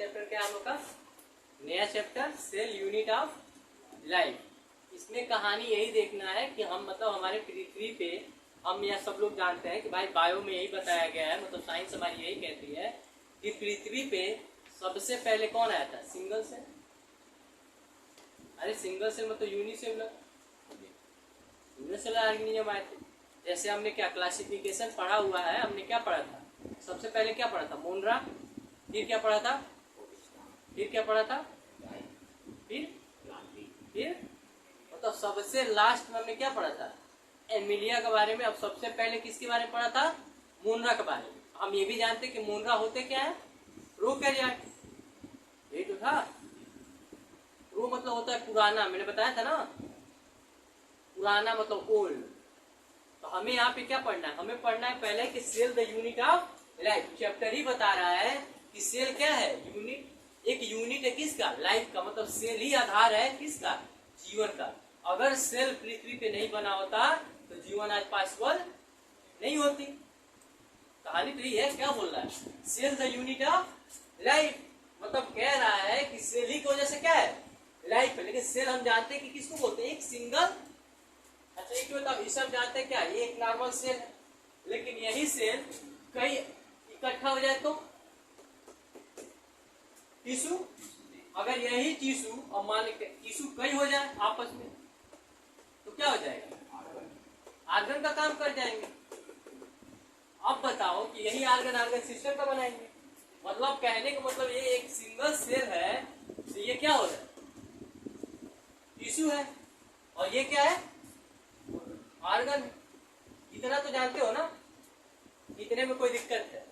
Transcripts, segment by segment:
Chapter क्या है हम लोग का? नया chapter cell unit of life. इसमें कहानी यही देखना है कि हम मतलब हमारे पृथ्वी पे हम यह सब लोग जानते हैं कि भाई बायो में यही बताया गया है, मतलब साइंस हमारी यही कहती है कि पृथ्वी पे सबसे पहले कौन आया था? Single cell. अरे सिंगल सेल मतलब यूनिसेलुलर ऑर्गेनिज्म आए थे। जैसे हमने क्या क्लासिफिकेशन पढ़ा हुआ है, हमने क्या पढ़ा था? सबसे पहले क्या पढ़ा था? मोनरा। फिर क्या पढ़ा था? फिर क्या पढ़ा था? फिर मतलब सबसे लास्ट में हमने क्या पढ़ा था? एमिलिया के बारे में। अब सबसे पहले किसके बारे में पढ़ा था? मोनरा के बारे में। हम ये भी जानते कि मोनरा होते क्या है? प्रोकैरियोट। यही तो था। प्रो मतलब होता है पुराना, मैंने बताया था ना, पुराना मतलब ओल्ड। तो हमें यहाँ पे क्या पढ़ना है? हमें पढ़ना है पहले कि cell the unit of life. Chapter ही बता रहा है कि सेल क्या है? यूनिट। एक यूनिट है किसका? लाइफ का। मतलब सेल ही आधार है किसका? जीवन का। अगर सेल पृथ्वी पे नहीं बना होता तो जीवन आज पॉसिबल नहीं होती। कहानी तो ये है। क्या बोल रहा है? Cell the unit of life, मतलब कह रहा है कि सेल ही की वजह से क्या है? लाइफ है। लेकिन सेल हम जानते हैं कि किसको बोलते हैं? एक सिंगल। अच्छा एक मतलब इसे हम जानते हैं क्या? ये एक नॉर्मल सेल है, लेकिन यही सेल कई इकट्ठा हो जाए तो टिश्यू। अगर यही टिश्यू और मान लीजिए टिश्यू कई हो जाए आपस में तो क्या हो जाएगा? आर्गन का काम कर जाएंगे। अब बताओ कि यही आर्गन आर्गन सिस्टम का बनाएंगे। मतलब कहने का मतलब ये एक सिंगल सेल है तो ये क्या हो रहा है? टिश्यू है। और ये क्या है? आर्गन। इतना तो जानते हो ना, इतने में कोई दिक्कत है?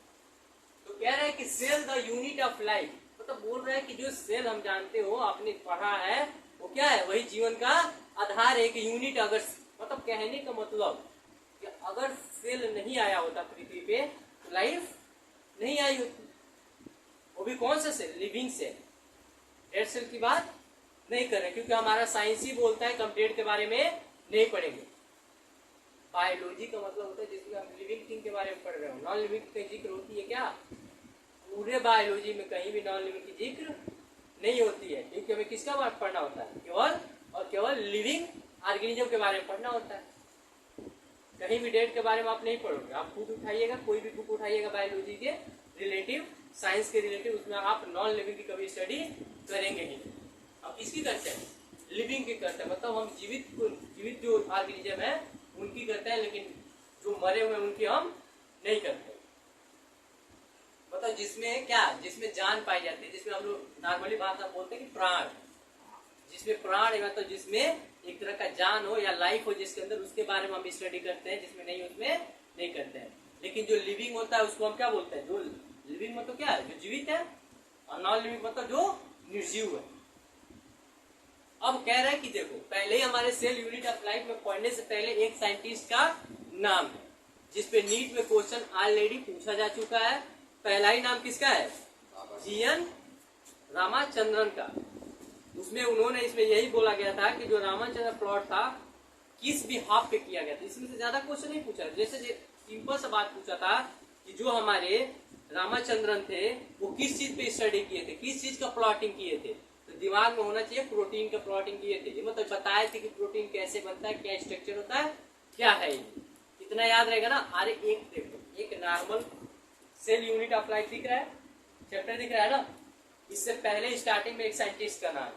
तो कह रहे हैं कि cell the unit of life, मतलब बोल रहे हैं कि जो सेल हम जानते हो, आपने पढ़ा है, वो क्या है? वही जीवन का आधार है। एक यूनिट अगर मतलब कहने का मतलब कि अगर सेल नहीं आया होता पृथ्वी पे तो लाइफ नहीं आई होती। वो भी कौन सा cell? Living cell. Dead cell की बात नहीं कर रहे, क्योंकि हमारा साइंस ही बोलता है कंप्लीट के बारे में नहीं पढ़ेंगे। बायोलॉजी का मतलब होता है जिसमें हम लिविंग थिंग के बारे में पढ़ रहे हो। नॉन लिविंग की जिक्र होती है क्या? पूरे बायोलॉजी में कहीं भी नॉन लिविंग की जिक्र नहीं होती है, क्योंकि हमें किसका बात पढ़ना होता है? केवल और केवल लिविंग ऑर्गेनिज्म के बारे में पढ़ना होता है। कहीं भी डेड के बारे में आप नहीं पढ़ोगे। आप खुद उठाइएगा, कोई भी बुक उठाइएगा बायोलॉजी के रिलेटिव, साइंस के रिलेटिव, उसमें आप नॉन लिविंग की कभी स्टडी करेंगे ही। अब किसकी करते हैं? लिविंग की करते हैं। मतलब हम जीवित जो ऑर्गेनिज्म है उनकी करते हैं, लेकिन जो मरे हुए उनकी हम नहीं करते। मतलब जिसमें क्या? जिसमें जान पाई जाती है, जिसमें हम लोग नॉर्मली भाषा बोलते हैं कि प्राण। जिसमें प्राण है मतलब जिसमें एक तरह का जान हो या लाइफ हो जिसके अंदर, उसके बारे में हम स्टडी करते हैं। जिसमें नहीं, उसमें नहीं करते हैं। लेकिन जो लिविंग होता है उसको हम क्या बोलते हैं? जो लिविंग मतलब क्या है? जो जीवित है। और नॉन लिविंग मतलब जो निर्जीव है। अब कह रहे हैं कि देखो, पहले ही हमारे सेल यूनिट ऑफ लाइफ में पढ़ने से पहले एक साइंटिस्ट का नाम है जिसपे नीट में क्वेश्चन ऑलरेडी पूछा जा चुका है। पहला ही नाम किसका है? जीएन रामाचंद्रन का। उसमें उन्होंने इसमें यही बोला गया था कि जो रामाचंद्रन प्लॉट था किस भी हाफ पे किया गया था। इसमें से ज्यादा क्वेश्चन नहीं पूछा। जैसे सिंपल सा बात पूछा था कि जो हमारे रामाचंद्रन थे वो किस चीज पे स्टडी किए थे, किस चीज का प्लॉटिंग किए थे। तो दिमाग में होना चाहिए प्रोटीन का प्लॉटिंग किए थे। ये मतलब बताए थे कि प्रोटीन कैसे बनता है, क्या स्ट्रक्चर होता है, क्या है। इतना याद रहेगा ना। अरे एक देखो, एक normal cell unit of life दिख रहा है, चैप्टर दिख रहा है ना। इससे पहले स्टार्टिंग में एक साइंटिस्ट का नाम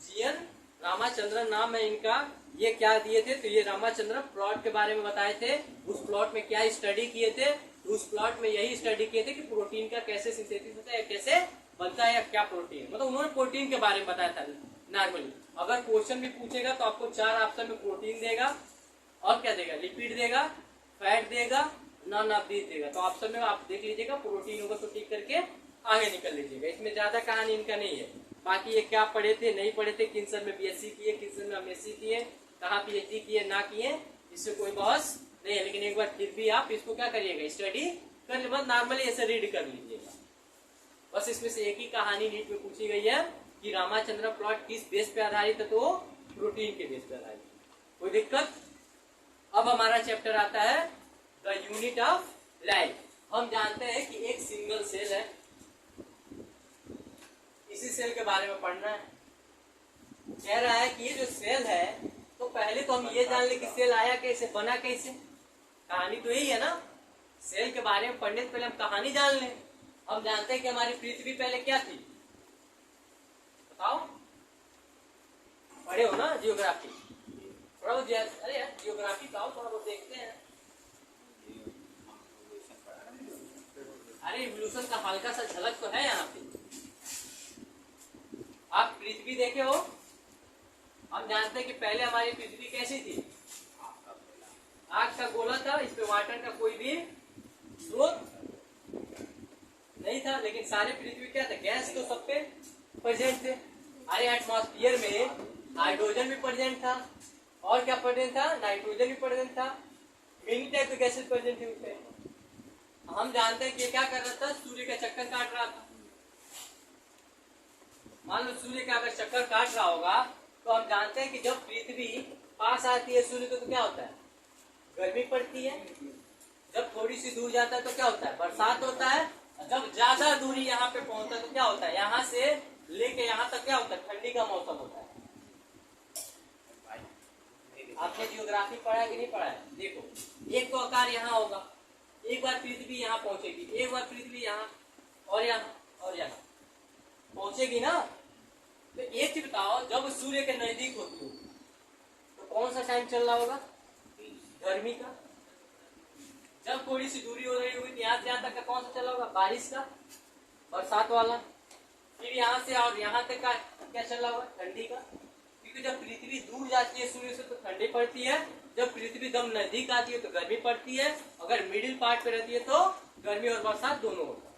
जीएन रामाचंद्रन नाम है इनका। ये क्या दिए थे? तो ये रामाचंद्रन प्लॉट के बारे में बताए थे। उस प्लॉट में क्या स्टडी किए थे? तो उस प्लॉट में यही स्टडी किए थे कि प्रोटीन का कैसे सिंथेसिस होता है, कैसे बनता है, या क्या प्रोटीन। मतलब उन्होंने प्रोटीन के बारे में बताया था नॉर्मली। अगर क्वेश्चन भी पूछेगा तो आपको 4 ऑप्शन में प्रोटीन देगा, और क्या देगा? लिपिड देगा, फैट देगा, नॉन ऑफ दीज देगा। तो ऑप्शन में आप देख लीजिएगा, प्रोटीन होगा तो टिक करके आगे निकल लीजिएगा। इसमें ज्यादा कहानी इनका नहीं है। बाकी ये क्या पढ़े थे, नहीं पढ़े थे, किन सन में बीएससी किए, किन सन में एमएससी किए, कहाँ पीएचडी किए, ना किए, इससे कोई बहस नहीं है। लेकिन एक बार फिर भी आप इसको क्या करिएगा? स्टडी कर लीजिए। बस नॉर्मली ऐसे रीड कर लीजिएगा। बस इसमें से एक ही कहानी नीट में पूछी गई है कि रामाचंद्रन प्लॉट किस बेस पे आधारित है? तो प्रोटीन के बेस पे आधारित। कोई दिक्कत? अब हमारा चैप्टर आता है द यूनिट ऑफ लाइफ। हम जानते हैं कि एक सिंगल सेल है, इसी सेल के बारे में पढ़ना है। कह रहा है कि ये जो सेल है, तो पहले तो हम ये जान ले कि सेल आया कैसे, बना कैसे। कहानी तो यही है ना, सेल के बारे में पढ़ने से पहले हम कहानी जान लें। हम जानते हैं कि हमारी पृथ्वी पहले क्या थी, बताओ, पढ़े हो ना जियोग्राफी, थोड़ा बहुत अरे यार जियोग्राफी का थोड़ा बहुत देखते हैं। अरे इवोल्यूशन का हल्का सा झलक तो है यहाँ पे। आप पृथ्वी देखे हो, हम जानते हैं कि पहले हमारी पृथ्वी कैसी थी, आग का गोला था, इस पे वाटर का कोई भी स्रोत नहीं था, लेकिन सारे पृथ्वी क्या था, गैस तो सब पे प्रेजेंट थे। अरे एटमॉस्फेयर में हाइड्रोजन भी प्रेजेंट था, और क्या प्रेजेंट था, नाइट्रोजन भी प्रेजेंट था, मेनी टाइप के गैसेस प्रेजेंट थे उसमें। हम जानते हैं कि क्या कर रहा था, सूर्य का चक्कर काट रहा था। मान लो सूर्य का अगर चक्कर काट रहा होगा, तो हम जानते हैं कि जब पृथ्वी पास आती है सूर्य को तो क्या होता है, गर्मी पड़ती है। जब थोड़ी सी दूर जाता है तो क्या होता है, बरसात होता है। जब ज्यादा दूरी यहाँ पे पहुंचता है तो क्या होता है, यहाँ से लेके यहाँ तक क्या होता है, ठंडी का मौसम होता है। आपने जियोग्राफी पढ़ा है कि नहीं पढ़ा है? देखो, एक तो आकार यहाँ होगा, एक बार पृथ्वी यहाँ पहुंचेगी, एक बार पृथ्वी यहाँ और यहाँ पहुंचेगी ना। तो एक चीज बताओ, जब सूर्य के नजदीक होती हो तो कौन सा टाइम चल रहा होगा, गर्मी का। जब थोड़ी सी दूरी हो रही होगी तो यहाँ से यहाँ तक का कौन सा चल रहा होगा, बारिश का, बरसात वाला। फिर यहाँ से और यहाँ तक का क्या चल रहा होगा, ठंडी का। क्योंकि जब पृथ्वी दूर जाती है सूर्य से तो ठंडी पड़ती है, जब पृथ्वी दम नजदीक आती है तो गर्मी पड़ती है, अगर मिडिल पार्ट पे रहती है तो गर्मी और बरसात दोनों होता है।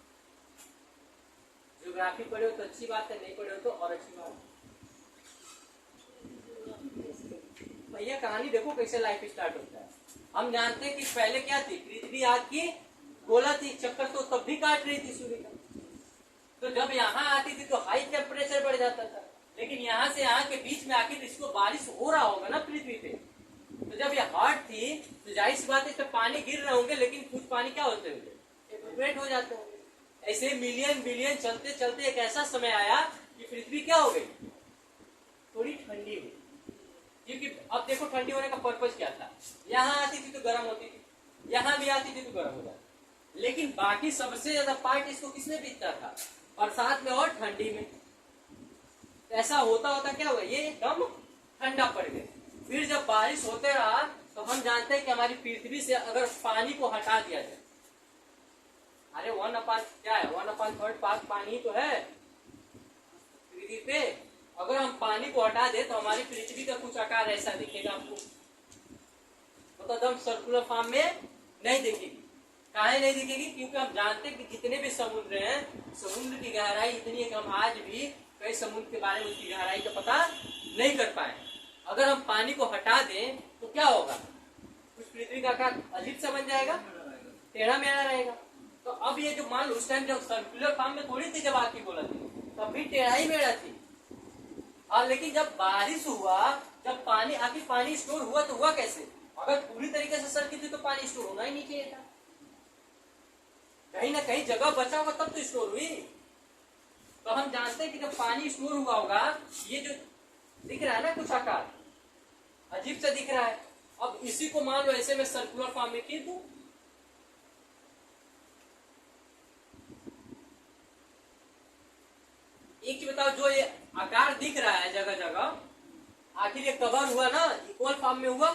ज्योग्राफी पढ़े हो तो अच्छी बात है, नहीं पढ़े हो तो और अच्छी बात है। भैया कहानी देखो कैसे लाइफ स्टार्ट होता है। हम जानते हैं कि पहले क्या थी, पृथ्वी आग की गोला थी, चक्कर तो तब भी काट रही थी सूर्य का। तो जब यहाँ आती थी तो हाई टेम्परेचर बढ़ जाता था, लेकिन यहाँ से यहाँ के बीच में आके इसको बारिश हो रहा होगा ना पृथ्वी पे। तो जब ये हॉट थी तो जाहिर सी बात है इस पे पानी गिर रहे होंगे, लेकिन कुछ पानी क्या होते होंगे, इवेपोरेट हो जाते होंगे। ऐसे मिलियन बिलियन चलते चलते एक ऐसा समय आया कि पृथ्वी क्या हो गई, थोड़ी ठंडी हुई। क्योंकि अब देखो ठंडी होने का पर्पज क्या था, यहाँ आती थी तो गर्म होती थी, यहाँ भी आती थी तो गर्म हो जाती। लेकिन बाकी सबसे ज्यादा पार्ट इसको किसमें बीतता था, बरसात में और ठंडी में। ऐसा होता होता क्या हुआ, ये एकदम ठंडा पड़ गया। फिर जब बारिश होते रहा तो हम जानते हैं कि हमारी पृथ्वी से अगर पानी को हटा दिया जाए, अरे 1/3 क्या है, 1/3 पास पानी तो है पृथ्वी पे। अगर हम पानी को हटा दे तो हमारी पृथ्वी का कुछ आकार ऐसा दिखेगा आपको, तो एकदम सर्कुलर फॉर्म में नहीं दिखेगी। काहे नहीं दिखेगी, क्योंकि हम जानते हैं कि जितने भी समुद्र हैं, समुद्र की गहराई इतनी है कि हम आज भी कई समुद्र के बारे में उसकी गहराई का पता नहीं कर पाए। अगर हम पानी को हटा दें तो क्या होगा, उस पृथ्वी का आकार अजीब सा बन जाएगा, टेढ़ा मेढ़ा रहेगा। तो अब ये जो मान लो उस टाइम जब सर्कुलर फॉर्म में थोड़ी थी, जब आपकी गोला थी तब भी टेढ़ा ही मेढ़ा थी। और लेकिन जब बारिश हुआ, जब पानी आखिर पानी स्टोर हुआ तो हुआ कैसे, अगर पूरी तरीके से सर्किल थी तो पानी स्टोर होना ही नहीं चाहिए था, कहीं ना कहीं जगह बचा होगा तब तो स्टोर हुई। तो हम जानते हैं कि जब पानी स्टोर हुआ होगा, ये जो दिख रहा है ना कुछ आकार अजीब सा दिख रहा है, अब इसी को मान लो ऐसे में सर्कुलर फॉर्म में खींच दूं, एक चीज बताओ, जो ये आकार दिख रहा है जगह जगह, आखिर ये कवर हुआ ना, इक्वल फॉर्म में हुआ,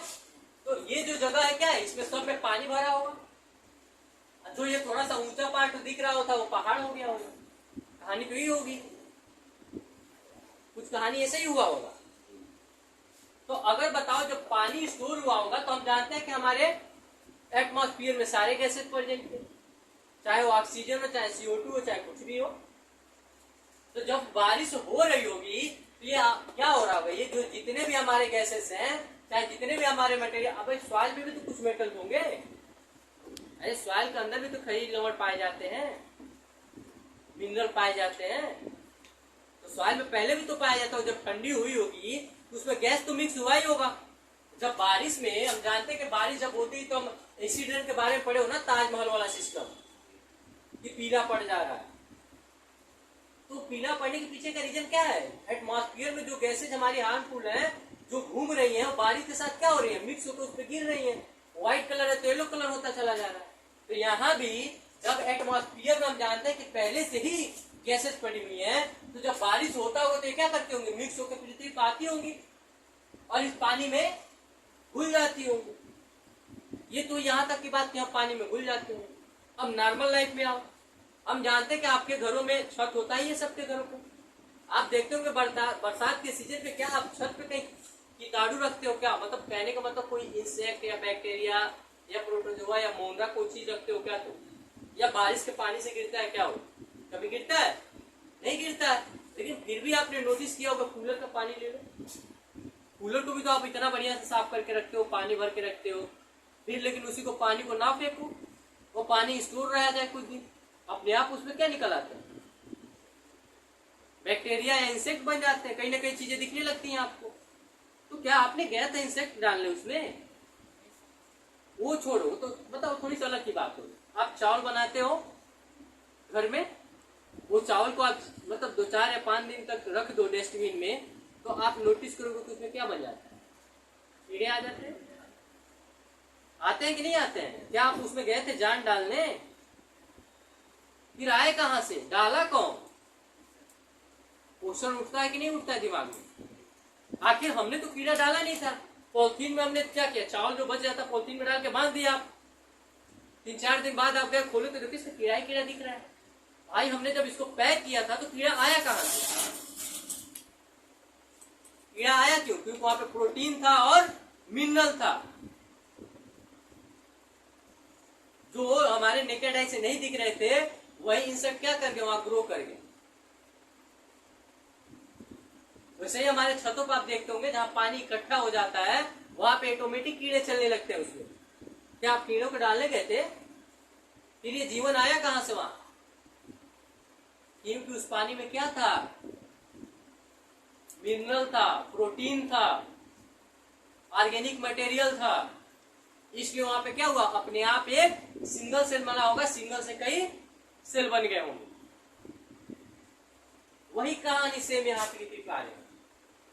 तो ये जो जगह है क्या है, इसमें सब में पानी भरा होगा। जो ये थोड़ा सा ऊंचा पार्ट दिख रहा होता वो पहाड़ हो गया होगा। कहानी तो यही होगी, कुछ कहानी ऐसे ही हुआ होगा। तो अगर बताओ जब पानी स्टोर हुआ होगा तो हम जानते हैं कि हमारे एटमॉस्फेयर में सारे गैसेस प्रेजेंट थे, चाहे वो ऑक्सीजन हो, चाहे CO2 हो, चाहे कुछ भी हो। तो जब बारिश हो रही होगी तो ये क्या हो रहा होगा, ये जो जितने भी हमारे गैसेस हैं, चाहे जितने भी हमारे मटेरियल, अब सॉइल में भी तो कुछ मेटल होंगे, अरे सॉइल के अंदर भी तो खनिज लवण पाए जाते हैं, मिनरल पाए जाते हैं। तो सॉइल में पहले भी तो पाया जाता है, जब ठंडी हुई होगी तो उसमें गैस तो मिक्स हुआ ही होगा। जब बारिश में हम जानते हैं कि बारिश जब होती है तो हम एसिड रेन के बारे में पढ़े हो ना, ताजमहल वाला सिस्टम, कि पीला पड़ जा रहा है। तो पीला पड़ने के पीछे का रीजन क्या है? एटमॉस्फेयर में जो गैसेज हमारी हार्मफुल है जो घूम रही है, बारिश के साथ क्या हो रही है? मिक्स होकर उस पर गिर रही है। व्हाइट कलर है तो येलो कलर होता चला जा रहा है। तो यहाँ भी जब एटमॉस्फेयर में हम जानते हैं कि पहले से ही गैसेज पड़ी हुई है, तो जब बारिश होता होगा तो ये क्या करते होंगे? मिक्स होकर पृथ्वी पर आती होंगी और इस पानी में घुल जाती होंगी। ये तो यहाँ तक की बात कि हम पानी में घुल जाते होंगे। अब नॉर्मल लाइफ में आओ, हम जानते हैं कि आपके घरों में छत होता ही है, सबके घरों पे आप देखते होंगे बरसात के सीजन पे क्या आप छत पे कहीं कीटाणु रखते हो क्या? मतलब कहने का मतलब कोई इंसेक्ट या बैक्टीरिया या प्रोटोजोआ या मोंगरा कोई चीज रखते हो क्या? तो या बारिश के पानी से गिरता है क्या? हो कभी गिरता है? नहीं गिरता है। लेकिन फिर भी आपने नोटिस किया होगा, कूलर का पानी ले लो, कूलर को भी तो आप इतना बढ़िया से साफ करके रखते हो, पानी भर के रखते हो, फिर लेकिन उसी को पानी को ना फेंको, वो पानी स्टोर रह जाए कुछ दिन, अपने आप उसमें क्या निकल आते हैं? बैक्टीरिया या इंसेक्ट बन जाते हैं, कहीं ना कहीं चीजें दिखने लगती हैं आपको। तो क्या आपने गया था इंसेक्ट डालने उसमें? वो छोड़ो, तो बताओ, थोड़ी सी अलग की बात हो। आप चावल बनाते हो घर में, वो चावल को आप मतलब 2-4 या 5 दिन तक रख दो डस्टबिन में, तो आप नोटिस करोगे कि उसमें क्या बन जाता है? कीड़े आ जाते हैं। आते हैं कि नहीं आते हैं? क्या आप उसमें गए थे जान डालने? फिर आए कहां से? डाला कौन? क्वेश्चन उठता है कि नहीं उठता है दिमाग में? आखिर हमने तो कीड़ा डाला नहीं था। पॉलिथीन में हमने क्या किया? चावल जो बच जाता पॉलिथीन में डाल के बांध दिया। 3-4 दिन बाद आप गए खोले तो देखिए इसमें कीड़ा ही कीड़ा दिख रहा है। भाई हमने जब इसको पैक किया था तो कीड़ा आया कहां से? कीड़ा आया क्यों? क्योंकि वहां पे प्रोटीन था और मिनरल था जो हमारे नेकेड आई से नहीं दिख रहे थे। वही इंसेक्ट क्या कर गए? वहां ग्रो कर गए। वैसे ही हमारे छतों पर आप देखते होंगे जहां पानी इकट्ठा हो जाता है वहां पे ऑटोमेटिक कीड़े चलने लगते हैं उसमें। क्या आप कीड़ों को डालने गए थे? फिर ये जीवन आया कहां से वहां? क्योंकि उस पानी में क्या था? मिनरल था, प्रोटीन था, ऑर्गेनिक मटेरियल था। इसलिए वहां पे क्या हुआ? अपने आप एक सिंगल सेल बना होगा, सिंगल से कई सेल बन गए होंगे। वही कहानी सेम यहाँ पृथ्वी पर आ रही है।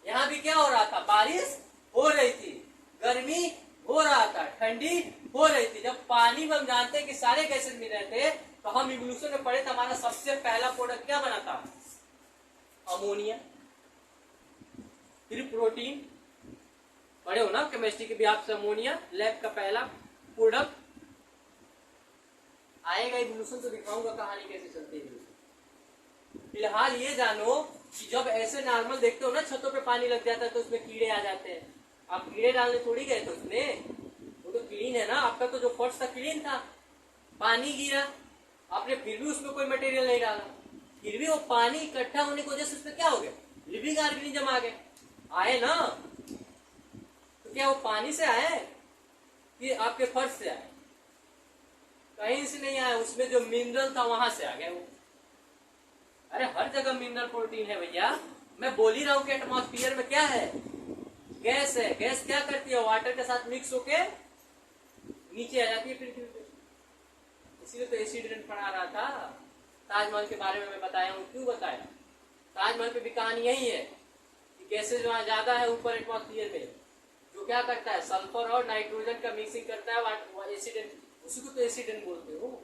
यहाँ भी क्या हो रहा था? बारिश हो रही थी, गर्मी हो रहा था, ठंडी हो रही थी। जब पानी में हम जानते हैं कि सारे गैसेज मिल रहे थे, तो हम इवोल्यूशन में पढ़े थे, हमारा सबसे पहला प्रोडक्ट क्या बना था? अमोनिया। फिर प्रोटीन, पढ़े हो ना केमिस्ट्री के भी आप से, अमोनिया लैब का पहला प्रोडक्ट। आएगा इवोल्यूशन तो दिखाऊंगा कहानी कैसे चलती है। फिलहाल ये जानो कि जब ऐसे नॉर्मल देखते हो ना छतों पे पानी लग जाता है तो उसमें कीड़े आ जाते हैं। आप कीड़े डालने थोड़ी गए थे उसमें, वो तो क्लीन है ना। आपका तो जो फर्श था क्लीन था, पानी गिरा, आपने फिर भी उसमें कोई मटेरियल नहीं डाला, फिर भी वो पानी इकट्ठा होने की वजह से उसमें क्या हो गया? लिविंग ऑर्गेनिज्म आ गए, आए ना। तो क्या वो पानी से आए कि आपके फर्श से आए? कहीं से नहीं आया, उसमें जो मिनरल था वहां से आ गया वो। अरे हर जगह मिनरल प्रोटीन है भैया। मैं बोल ही रहा हूं कि एटमॉस्फेयर में क्या है? गैस है। गैस क्या करती है? वाटर के साथ मिक्स होके नीचे आ जाती है पृथ्वी पे। इसीलिए तो एसिड रेन पढ़ा रहा था। ताजमहल के बारे में मैं बताया हूँ। क्यों बताया? ताजमहल पे भी कहानी यही है कि गैसेज वहां ज्यादा है ऊपर एटमॉस्फेयर में, जो क्या करता है? सल्फर और नाइट्रोजन का मिक्सिंग करता है एसिड, उसी को तो एसिड रेन बोलते हो।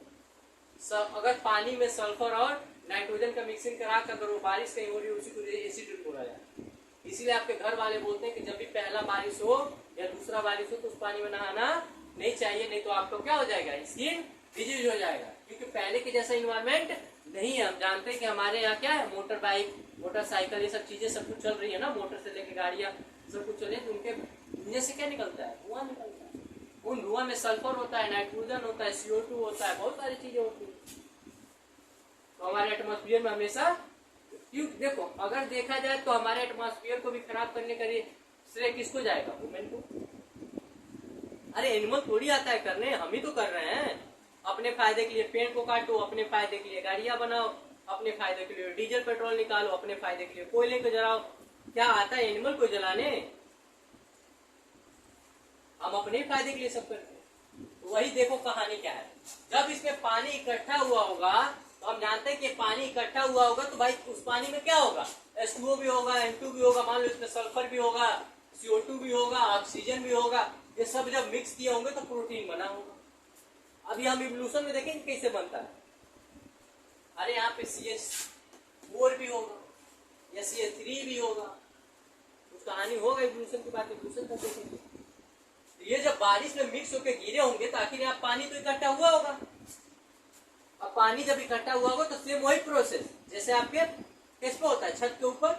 अगर पानी में सल्फर और नाइट्रोजन का मिक्सिंग करा कर अगर वो बारिश कहीं हो रही है, उसी को एसिड रेन बोला जाता है। इसीलिए आपके घर वाले बोलते हैं कि जब भी पहला बारिश हो या दूसरा बारिश हो तो उस पानी में नहाना नहीं चाहिए, नहीं तो आपको क्या हो जाएगा? स्किन डिजीज हो जाएगा। क्योंकि पहले के जैसा इन्वायरमेंट नहीं है। हम जानते हैं कि हमारे यहाँ क्या है? मोटर बाइक, मोटरसाइकिल, ये सब चीजें सब कुछ चल रही है ना, मोटर से लेके गाड़ियां सब कुछ चल रही है। तो उनके धुएं से क्या निकलता है? धुआं निकलता है। उन धुआं में सल्फर होता है, नाइट्रोजन होता है, CO2 होता है, बहुत सारी चीजें होती है। तो हमारे एटमॉस्फेयर में हमेशा, क्यों देखो, अगर देखा जाए तो हमारे एटमॉस्फेयर को भी खराब करने का श्रेय किसको जाएगा? वुमेन को। अरे एनिमल थोड़ी आता है करने, हम ही तो कर रहे हैं। अपने फायदे के लिए पेड़ को काटो, अपने फायदे के लिए गाड़ियां बनाओ, अपने फायदे के लिए डीजल पेट्रोल निकालो, अपने फायदे के लिए कोयले को जलाओ। क्या आता है एनिमल को जलाने? हम अपने फायदे के लिए सब करते हैं। तो वही देखो कहानी क्या है। जब इसमें पानी इकट्ठा हुआ होगा तो हम जानते हैं कि पानी इकट्ठा हुआ होगा तो भाई उस पानी में क्या होगा, H2O भी होगा, N2 भी होगा, मान लो इसमें सल्फर भी होगा, CO2 भी होगा, ऑक्सीजन भी होगा। ये सब जब मिक्स किए होंगे तो प्रोटीन बना होगा। अभी हम इवोल्यूशन में देखेंगे कैसे बनता है। अरे यहाँ पे CH4 भी होगा या CH3 भी होगा, कुछ कहानी होगा इवोल्यूशन की बात, इवोल्यूशन तक देखेंगे। तो ये जब बारिश में मिक्स होकर गिरे होंगे तो आखिर यहाँ पानी तो इकट्ठा हुआ होगा। अब पानी जब इकट्ठा हुआ होगा तो सेम वही प्रोसेस जैसे आपके किस पे होता है, छत के ऊपर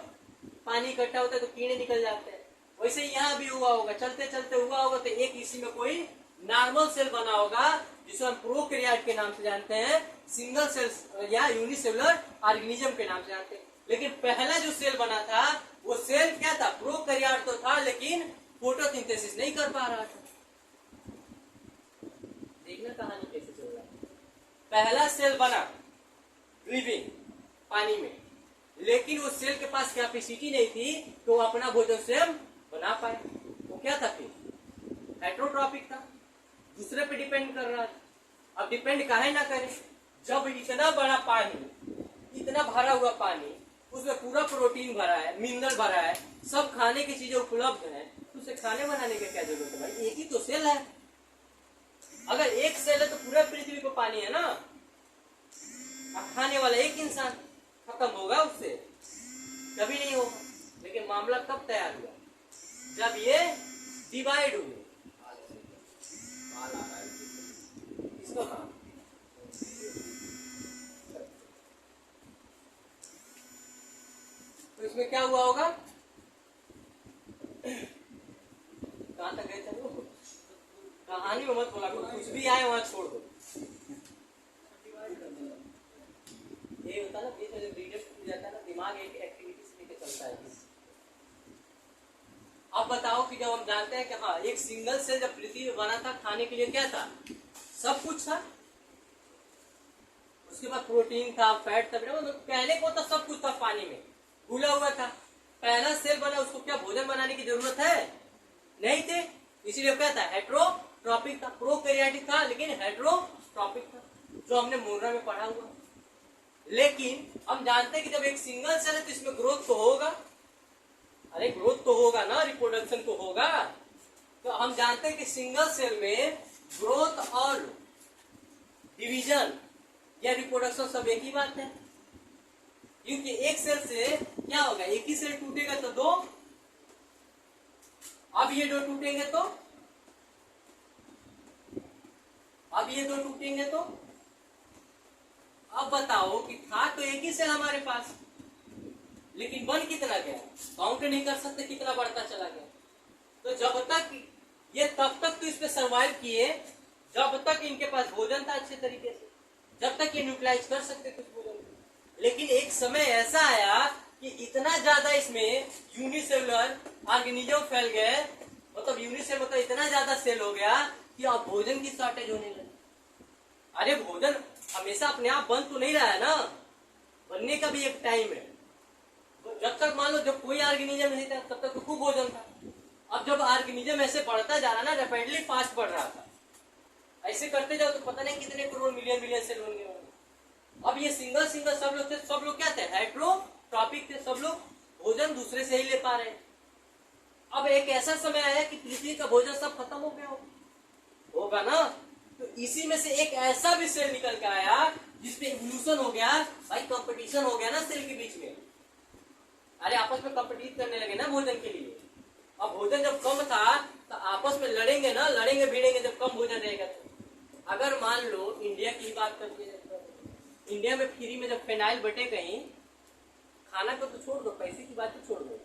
पानी इकट्ठा होता है तो कीड़े निकल जाते हैं, वैसे ही यहाँ भी हुआ होगा। चलते चलते हुआ होगा तो एक इसी में कोई नॉर्मल सेल बना होगा जिसे हम प्रोकैरियोट के नाम से जानते हैं, सिंगल सेल या यूनिसेलुलर ऑर्गेनिज्म के नाम से जानते हैं। लेकिन पहला जो सेल बना था वो सेल क्या था, प्रोकैरियोट तो था लेकिन फोटोसिंथेसिस नहीं कर पा रहा था। देखना कहानी कैसे चल रहा है। पहला सेल बना लिविंग पानी में, लेकिन उस सेल के पास कैपेसिटी नहीं थी तो वो अपना भोजन स्वयं बना पाए। वो क्या था, फिर हेट्रोट्रॉपिक था, दूसरे पे डिपेंड कर रहा था। अब डिपेंड काहे ना करे, जब इतना बड़ा पानी, इतना भरा हुआ पानी, उसमें पूरा प्रोटीन भरा है, मिनरल भरा है, सब खाने की चीजें उपलब्ध है, तो उसे खाने बनाने की क्या जरूरत है भाई, एक ही तो सेल है। अगर एक सेल है तो पूरा पृथ्वी पे पानी है ना, अब खाने वाला एक इंसान, खत्म होगा उससे, कभी नहीं होगा। लेकिन मामला कब तैयार हुआ, जब ये डिवाइड हुए। इसको तो इसमें क्या हुआ होगा, कहां तक गए थे, कहानी में मत बोला, कुछ भी आए वहां छोड़ दो। ये होता ना, बीच में जब रीडर टूट जाता है ना, दिमाग एक एक्टिविटी से लेकर चलता है। अब बताओ कि जब हम जानते हैं कि हाँ एक सिंगल सेल जब पृथ्वी में बना था, खाने के लिए क्या था, सब कुछ था, उसके बाद प्रोटीन था, फैट था, पहले को तो सब कुछ था, पानी में घुला हुआ था। पहला सेल बना, उसको क्या भोजन बनाने की जरूरत है, नहीं थे, इसीलिए क्या था, हेट्रोट्रॉपिक था। प्रोकैरियोटिक था लेकिन हेट्रोट्रॉपिक था, जो हमने मोरा में पढ़ा हुआ। लेकिन हम जानते हैं कि जब एक सिंगल सेल है तो इसमें ग्रोथ तो होगा, अरे ग्रोथ तो होगा ना, रिप्रोडक्शन तो होगा। तो हम जानते हैं कि सिंगल सेल में ग्रोथ और डिवीजन या रिप्रोडक्शन सब एक ही बात है, क्योंकि एक सेल से क्या होगा, एक ही सेल टूटेगा तो दो, अब ये दो टूटेंगे तो, अब ये दो टूटेंगे तो, अब बताओ कि था तो एक ही सेल हमारे पास, लेकिन बन कितना गया, काउंट नहीं कर सकते कितना बढ़ता चला गया। तो जब तक ये, तब तक तो इस पे सर्वाइव किए जब तक इनके पास भोजन था अच्छे तरीके से, जब तक ये न्यूट्रलाइज कर सकते कुछ भोजन। लेकिन एक समय ऐसा आया कि इतना ज्यादा इसमें यूनिसेलुलर ऑर्गेनिज्म फैल गए, मतलब यूनिसेल मतलब इतना ज्यादा सेल हो गया कि अब भोजन की शॉर्टेज होने लगी। अरे भोजन हमेशा अपने आप बन तो नहीं रहा है ना, बनने का भी एक टाइम है। जब तक मान लो जब कोई ऑर्गेनिज्म नहीं था तब तक तो खूब भोजन था। अब जब ऑर्गेनिज्म ऐसे बढ़ता जा रहा ना, रैपिडली फास्ट बढ़ रहा था, ऐसे करते जाओ तो पता नहीं कितने करोड़ मिलियन मिलियन सेल होंगे। अब ये सिंगल सब लोग थे, सब लोग क्या थे, हेट्रोट्रॉपिक थे, सब लोग भोजन दूसरे से ही ले पा रहे। अब एक ऐसा समय आया कि पृथ्वी का भोजन सब खत्म हो गया होगा ना, तो इसी में से एक ऐसा भी सेल निकल के आया जिसपे इवोल्यूशन हो गया भाई, कंपटीशन हो गया ना सेल के बीच में। अरे आपस में कंपटीट करने लगे ना भोजन के लिए। अब भोजन जब कम था तो आपस में लड़ेंगे ना, लड़ेंगे भिड़ेंगे जब कम भोजन रहेगा तो। अगर मान लो इंडिया की बात करते हैं, इंडिया में फ्री में जब फिनाइल बटे कहीं, खाना को तो छोड़ दो, पैसे की बात तो छोड़ दो,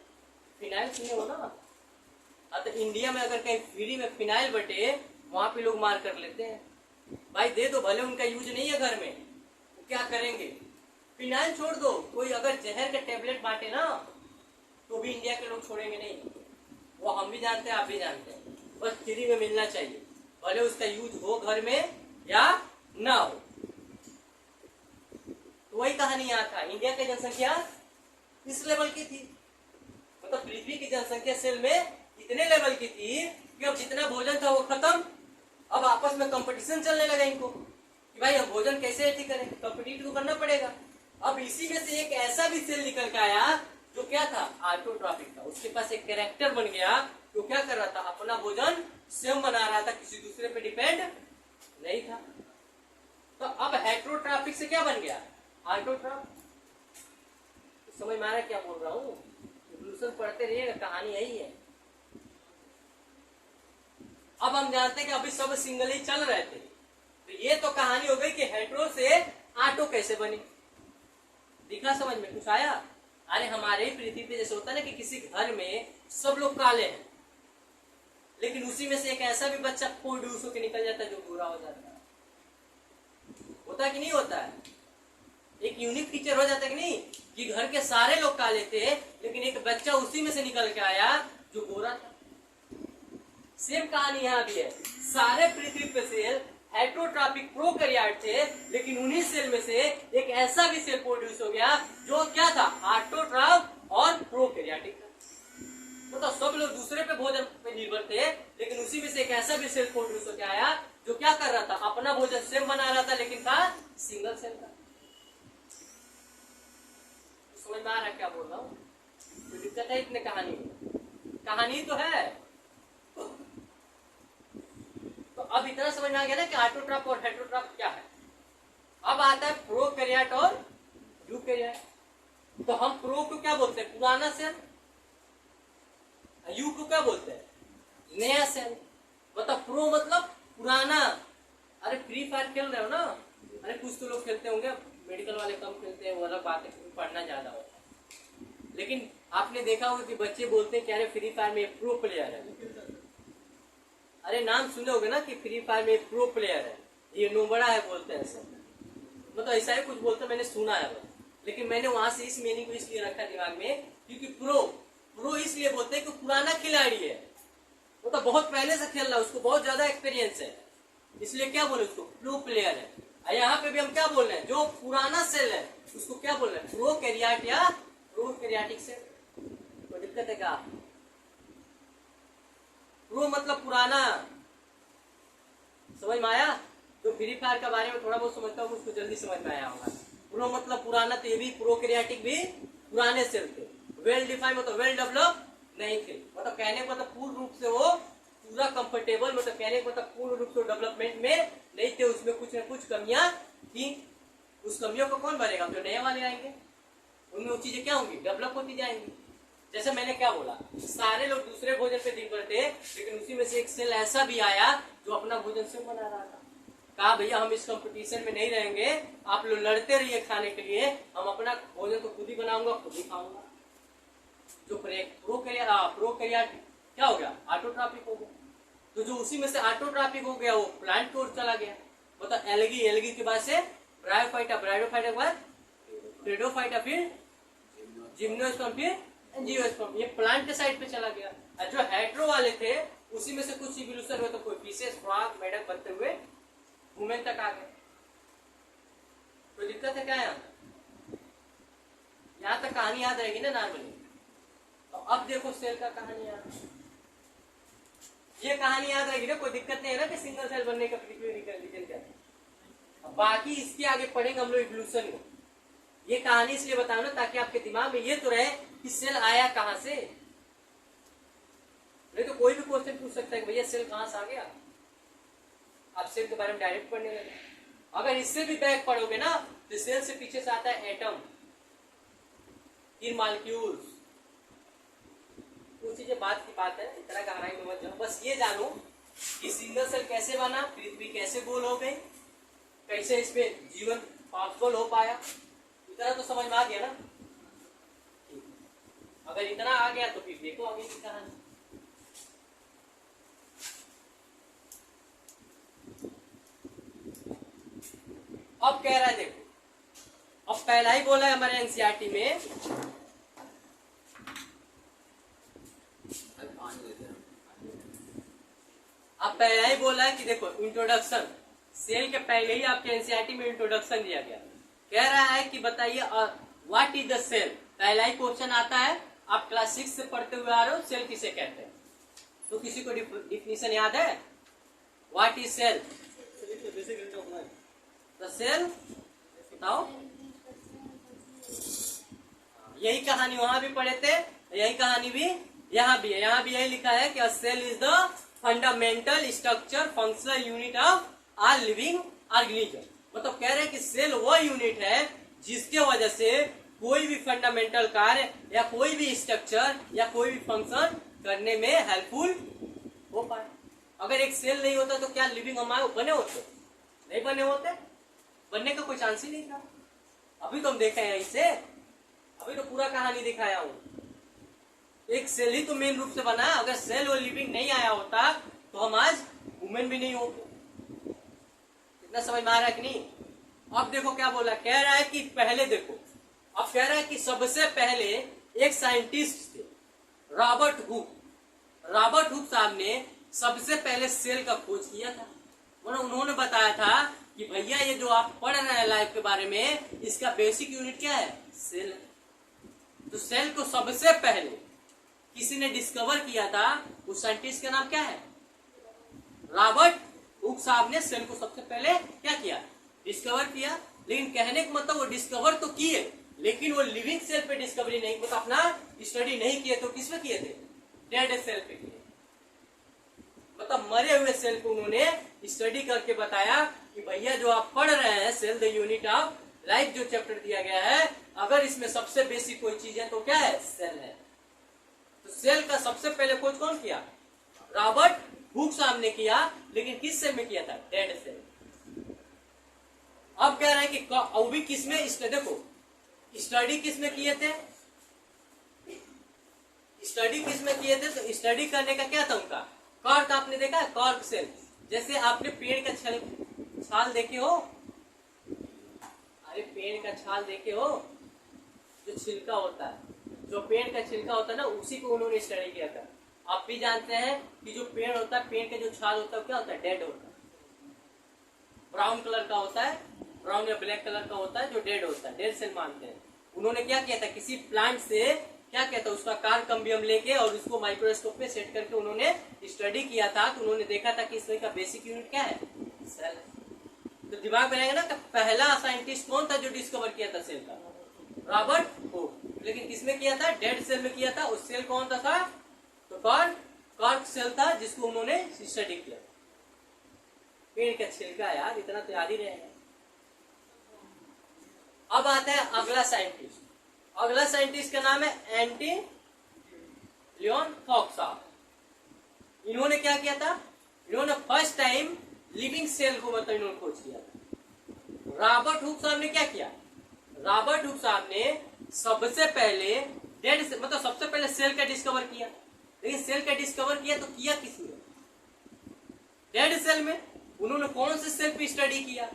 फिनाइल सुने हो ना। तो इंडिया में अगर कहीं फ्री में फिनाइल बटे, वहां पे लोग मार कर लेते हैं भाई, दे दो, भले उनका यूज नहीं है घर में, तो क्या करेंगे। फिनाइल छोड़ दो, कोई अगर जहर का टेबलेट बांटे ना तो भी इंडिया के लोग छोड़ेंगे नहीं। वो हम भी जानते हैं, आप भी जानते हैं, बस फ्री में मिलना चाहिए, भले उसका यूज हो घर में या ना हो। तो वही कहानी यहाँ था, इंडिया की जनसंख्या इस लेवल की थी, मतलब पृथ्वी की जनसंख्या सेल में इतने लेवल की थी कि अब जितना भोजन था वो खत्म, अब आपस में कंपटीशन चलने लगा इनको कि भाई हम भोजन कैसे ठीक करें, कंपटीट तो करना पड़ेगा। अब इसी में से एक ऐसा भी सेल निकल के आया जो क्या था, ऑटोट्रॉफिक था। उसके पास एक कैरेक्टर बन गया जो क्या कर रहा था, अपना भोजन स्वयं बना रहा था, किसी दूसरे पे डिपेंड नहीं था। तो अब हेट्रोट्रॉफिक से क्या बन गया, ऑटोट्रॉफ। समझ में आ रहा क्या बोल रहा हूँ, इवोल्यूशन पढ़ते रहिएगा, कहानी यही है। अब हम जानते हैं कि अभी सब सिंगल ही चल रहे थे, तो ये तो कहानी हो गई कि हेट्रो से ऑटो कैसे बनी। दिखा समझ में कुछ आया। अरे हमारे पृथ्वी पे जैसे होता है ना कि किसी घर में सब लोग काले हैं, लेकिन उसी में से एक ऐसा भी बच्चा प्रोड्यूस होकर निकल जाता है जो गोरा हो जाता है। होता कि नहीं होता है, एक यूनिक फीचर हो जाता है कि नहीं, कि घर के सारे लोग काले थे लेकिन एक बच्चा उसी में से निकल के आया जो गोरा था। सेम कहानी यहाँ भी है, सारे पृथ्वी पे सेल हेट्रोट्रॉपिक प्रोकैरियोट थे, लेकिन उन्हीं सेल में से एक ऐसा भी सेल प्रोड्यूस हो गया जो क्या था, ऑटोट्रॉफ और प्रोकैरियोटिक था। तो सब लोग दूसरे पे भोजन पे निर्भर थे, लेकिन उसी में से एक ऐसा भी सेल प्रोड्यूस होकर आया जो क्या कर रहा था, अपना भोजन स्वयं बना रहा था, लेकिन था सिंगल सेल का। समझ में आ रहा है क्या बोल रहा हूँ, तो दिक्कत है इतने कहानी में, कहानी तो है। तो अब इतना समझ में आ गया ना कि ऑटोट्रॉफ और हेट्रोट्रॉफ क्या है। अब आता है प्रोकैरियोट और यूकैरियोट। तो हम प्रो को क्या बोलते हैं, पुराना सेल, यू को क्या बोलते हैं, नया सेल। मतलब प्रो मतलब पुराना। अरे फ्री फायर खेल रहे हो ना, अरे कुछ तो लोग खेलते होंगे, मेडिकल वाले कम खेलते हैं, वो अलग बात है, पढ़ना ज्यादा होता है। लेकिन आपने देखा होगा कि बच्चे बोलते हैं कि अरे फ्री फायर में प्रो प्लेयर है। अरे नाम सुने होगे ना कि फ्री फायर में प्रो प्लेयर है, ये नोबड़ा है, बोलते हैं सब, मतलब ऐसा ही कुछ बोलते, मैंने सुना है। लेकिन मैंने वहां से इस मीनिंग को इसलिए रखा दिमाग में क्योंकि प्रो इसलिए बोलते हैं कि पुराना खिलाड़ी है, वो तो बहुत पहले से खेल रहा है, उसको बहुत ज्यादा एक्सपीरियंस है, इसलिए क्या बोले उसको प्रो प्लेयर है। यहाँ पे भी हम क्या बोल रहे हैं, जो पुराना सेल है उसको क्या बोल रहे हैं, प्रोकैरियोट या प्रोकैरियोटिक सेल। कोई दिक्कत है क्या, प्रो मतलब पुराना, समझ में आया। तो फ्री फायर के बारे में थोड़ा बहुत समझता हूँ, उसको जल्दी समझ में आया होगा। प्रो मतलब पुराना, तो ये भी प्रोकैरियोटिक भी पुराने सेल थे। वेल डिफाइंड मतलब वेल डेवलप नहीं थे, मतलब कहने को मतलब पूर्ण रूप से वो पूरा कंफर्टेबल, मतलब कहने को मतलब पूर्ण रूप से डेवलपमेंट में नहीं थे, उसमें कुछ न कुछ कमियां थी। उस कमियों को कौन भरेगा, जो नए वाले आएंगे उनमें वो चीजें क्या होंगी, डेवलप होती जाएंगी। जैसे मैंने क्या बोला, सारे लोग दूसरे भोजन पे निर्भर थे, लेकिन उसी में से एक सेल ऐसा भी आया जो अपना भोजन स्वयं बना रहा था। कहा भैया हम इस कंपटीशन में नहीं रहेंगे, आप लोग लड़ते रहिए खाने के लिए, हम अपना भोजन तो खुद ही बनाऊंगा, खुद ही खाऊंगा। जो प्रोकैरियोट क्या हो गया, ऑटोट्रॉपिक हो गया। तो जो उसी में से ऑटोट्रॉपिक हो गया वो प्लांट की ओर चला गया, मतलब एल्गी के बाद से ब्रायोफाइटा के बाद टेरिडोफाइटा, फिर जिम्नोस्पर्म, फिर एंजियोस्पर्म, ये प्लांट के साइड पे चला गया। और जो हेट्रो वाले थे उसी में से कुछ इवोल्यूशन हुए, तो कोई फिशेस, फ्रॉग, मेढक बनते हुए वुमेन तक आ गए। कोई दिक्कत है क्या यहाँ तक कहानी याद रहेगी ना नॉर्मली। तो अब देखो सेल का कहानी याद, ये कहानी याद रहेगी ना, कोई दिक्कत नहीं है ना कि सिंगल सेल बनने का रीजन क्या है। बाकी इसके आगे पढ़ेंगे हम लोग इवोल्यूशन को। ये कहानी इसलिए बताऊं ना ताकि आपके दिमाग में ये तो रहे कि सेल आया कहां से। नहीं तो कोई भी क्वेश्चन पूछ सकता है कि भैया सेल कहां से आ गया, आप सेल के बारे में डायरेक्ट पढ़ने लगे। अगर इससे भी बैक पढ़ोगे ना तो सेल से पीछे से आता है एटम, तीन मॉलिक्यूल्स, कुछ चीजें बात की बात है, इतना गहराई में मत जाओ। बस ये जानो कि सिंगल सेल कैसे बना, पृथ्वी कैसे गोल हो गई, कैसे इसमें जीवन पॉसिबल हो पाया, इतना तो समझ में आ गया ना। अगर इतना आ गया तो फिर देखो आगे की कहानी। अब कह रहा है देखो, अब पहला ही बोला है हमारे एनसीईआरटी में, अब पहला ही बोला है कि देखो इंट्रोडक्शन, सेल के पहले ही आपके एनसीईआरटी में इंट्रोडक्शन दिया गया। कह रहा है कि बताइए व्हाट इज द सेल। पहला ही क्वेश्चन आता है, आप क्लास 6 से पढ़ते हुए आ रहे हो, सेल किसे कहते हैं। तो किसी को डिफिनीशन याद है, what is cell? The cell, बताओ। यही कहानी वहां भी पढ़े थे, यही कहानी भी यहाँ भी है। यहाँ भी यही लिखा है कि cell is the fundamental structure functional unit of all living organism. मतलब कह रहे हैं कि सेल वो यूनिट है जिसके वजह से कोई भी फंडामेंटल कार्य या कोई भी स्ट्रक्चर या कोई भी फंक्शन करने में हेल्पफुल हो पाए। अगर एक सेल नहीं होता तो क्या लिविंग हमारे बने होते? नहीं बने होते, बनने का कोई चांस ही नहीं था। अभी तो हम देखे हैं इसे, अभी तो पूरा कहानी दिखाया हूं। एक सेल ही तो मेन रूप से बना है। अगर सेल और लिविंग नहीं आया होता तो हम आज वुमेन भी नहीं होते। इतना समझ में आ रहा है कि नहीं? अब देखो क्या बोला, कह रहा है कि पहले देखो, अब कह रहा है कि सबसे पहले एक साइंटिस्ट थे रॉबर्ट हुक। रॉबर्ट हुक साहब ने सबसे पहले सेल का खोज किया था। मतलब उन्होंने बताया था कि भैया ये जो आप पढ़ रहे हैं लाइफ के बारे में, इसका बेसिक यूनिट क्या है? सेल है। तो सेल को सबसे पहले किसी ने डिस्कवर किया था, उस साइंटिस्ट का नाम क्या है? रॉबर्ट हुक साहब ने सेल को सबसे पहले क्या किया? डिस्कवर किया। लेकिन कहने का मतलब वो डिस्कवर तो किए, लेकिन वो लिविंग सेल पे डिस्कवरी नहीं, मतलब अपना स्टडी नहीं किए। तो किस पे किए थे? डेड सेल पे किए। मतलब मरे हुए सेल को उन्होंने स्टडी करके बताया कि भैया जो आप पढ़ रहे हैं cell the unit of life, जो चैप्टर दिया गया है, अगर इसमें सबसे बेसिक कोई चीज है तो क्या है? सेल है। तो सेल का सबसे पहले खोज कौन किया? रॉबर्ट हुक साहब ने किया। लेकिन किस सेल में किया था? Dead cell. अब कह रहे हैं कि वो भी किसमें? देखो स्टडी किसमें किए थे? स्टडी किसमें किए थे? तो स्टडी करने का क्या था उनका? कॉर्क। आपने देखा है कॉर्क सेल? जैसे आपने पेड़ का छाल देखे हो? अरे पेड़ का छाल देखे हो? जो छिलका होता है, जो पेड़ का छिलका होता है ना, उसी को उन्होंने स्टडी किया था। आप भी जानते हैं कि जो पेड़ होता है, पेड़ का जो छाल होता है क्या होता है? डेड होता है। ब्राउन कलर का होता है, ब्राउन या ब्लैक कलर का होता है, जो डेड होता है, डेड सेल मानते हैं। उन्होंने क्या किया था? किसी प्लांट से क्या कहता है उसका कार्बोकम्बियम लेके और उसको माइक्रोस्कोप पे सेट करके उन्होंने स्टडी किया था। तो उन्होंने देखा था कि इसका बेसिक यूनिट क्या है? सेल। तो दिमाग में रहेगा ना कि पहला साइंटिस्ट कौन था जो डिस्कवर किया था सेल का? Robert Hooke. लेकिन किसमें किया था? डेड सेल में किया था। उस सेल कौन था? तो कॉर्क सेल था, जिसको उन्होंने स्टडी किया। पेड़ का छिलका, यार इतना तो याद ही रहेगा। अब आता है अगला साइंटिस्ट। अगला साइंटिस्ट का नाम है एंटी लियोन हॉक साहब। इन्होंने क्या किया था? इन्होंने फर्स्ट टाइम लिविंग सेल को मतलब इन्होंने खोज किया था। रॉबर्ट हुक साहब ने क्या किया? रॉबर्ट हुक साहब ने सबसे पहले डेड से मतलब सबसे पहले सेल का डिस्कवर किया। लेकिन सेल का डिस्कवर किया तो किया किसमें? डेड सेल में। उन्होंने कौन से सेल पे स्टडी किया?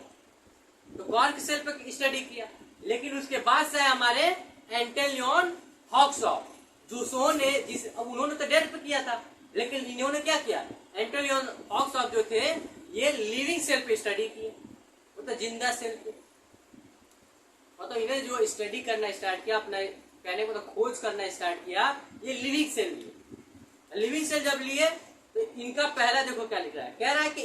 तो कॉर्क सेल पे स्टडी किया। लेकिन उसके बाद से हमारे एंटेलियन हॉक्सॉफ, जो ने उन्होंने तो डेड पे किया था, लेकिन इन्होंने क्या किया? एंटेलियन हॉक्सॉफ जो थे ये लिविंग सेल पे स्टडी किए, मतलब जिंदा सेल पे। मतलब इन्हें जो स्टडी करना स्टार्ट किया, अपना कहने को तो खोज करना स्टार्ट किया, ये लिविंग सेल लिए। लिविंग सेल जब लिए तो इनका पहला देखो क्या लिख रहा है, कह रहा है कि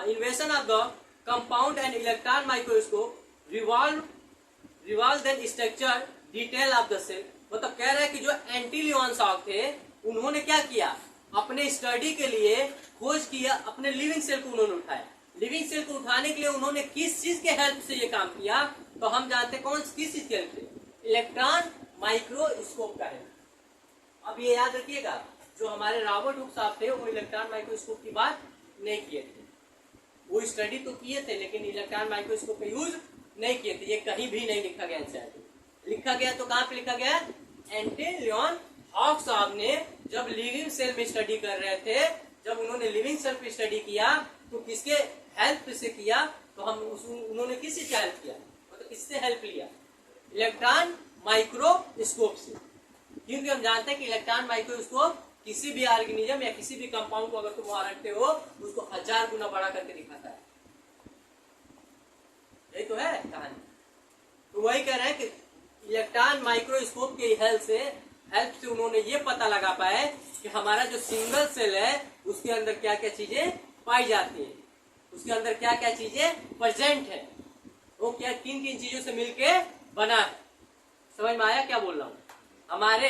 invention of the compound and electron microscope revolve then structure detail of the cell. मतलब कह रहा है कि जो एंटीलियन साहब थे उन्होंने क्या किया? अपने स्टडी के लिए खोज किया, अपने लिविंग सेल को उन्होंने उठाया। लिविंग सेल को उठाने के लिए उन्होंने किस चीज के हेल्प से ये काम किया? तो हम जानते हैं किस चीज के हेल्प से? इलेक्ट्रॉन माइक्रोस्कोप का हेल्प। अब ये याद रखिएगा, जो हमारे रॉबर्ट हुक साहब थे वो इलेक्ट्रॉन माइक्रोस्कोप की बात नहीं किए थे। वो स्टडी तो किए थे लेकिन इलेक्ट्रॉन माइक्रोस्कोप का यूज नहीं किए थे। ये कहीं भी नहीं लिखा गया है। लिखा गया तो कहां पे लिखा गया? एंटेलियन हॉक साहब ने जब लिविंग सेल में स्टडी कर रहे थे, जब उन्होंने लिविंग सेल पे स्टडी किया तो किसके हेल्प से किया? तो हम उन्होंने किस चीज का हेल्प किया? मतलब किससे हेल्प लिया? इलेक्ट्रॉन माइक्रोस्कोप से। क्योंकि हम जानते हैं कि इलेक्ट्रॉन माइक्रोस्कोप किसी भी ऑर्गेनिज्म या किसी भी कंपाउंड को अगर तुम वहां रखते हो उसको 1000 गुना बड़ा करके दिखाता है। यही तो है कहानी। तो वही कह रहे हैं कि इलेक्ट्रॉन माइक्रोस्कोप की हेल्प से हेल्प से उन्होंने ये पता लगा पाए कि हमारा जो सिंगल सेल है उसके अंदर क्या क्या चीजें पाई जाती है, उसके अंदर क्या क्या चीजें प्रेजेंट है, वो क्या किन किन चीजों से मिलके बना है। समझ में आया क्या बोल रहा हूँ? हमारे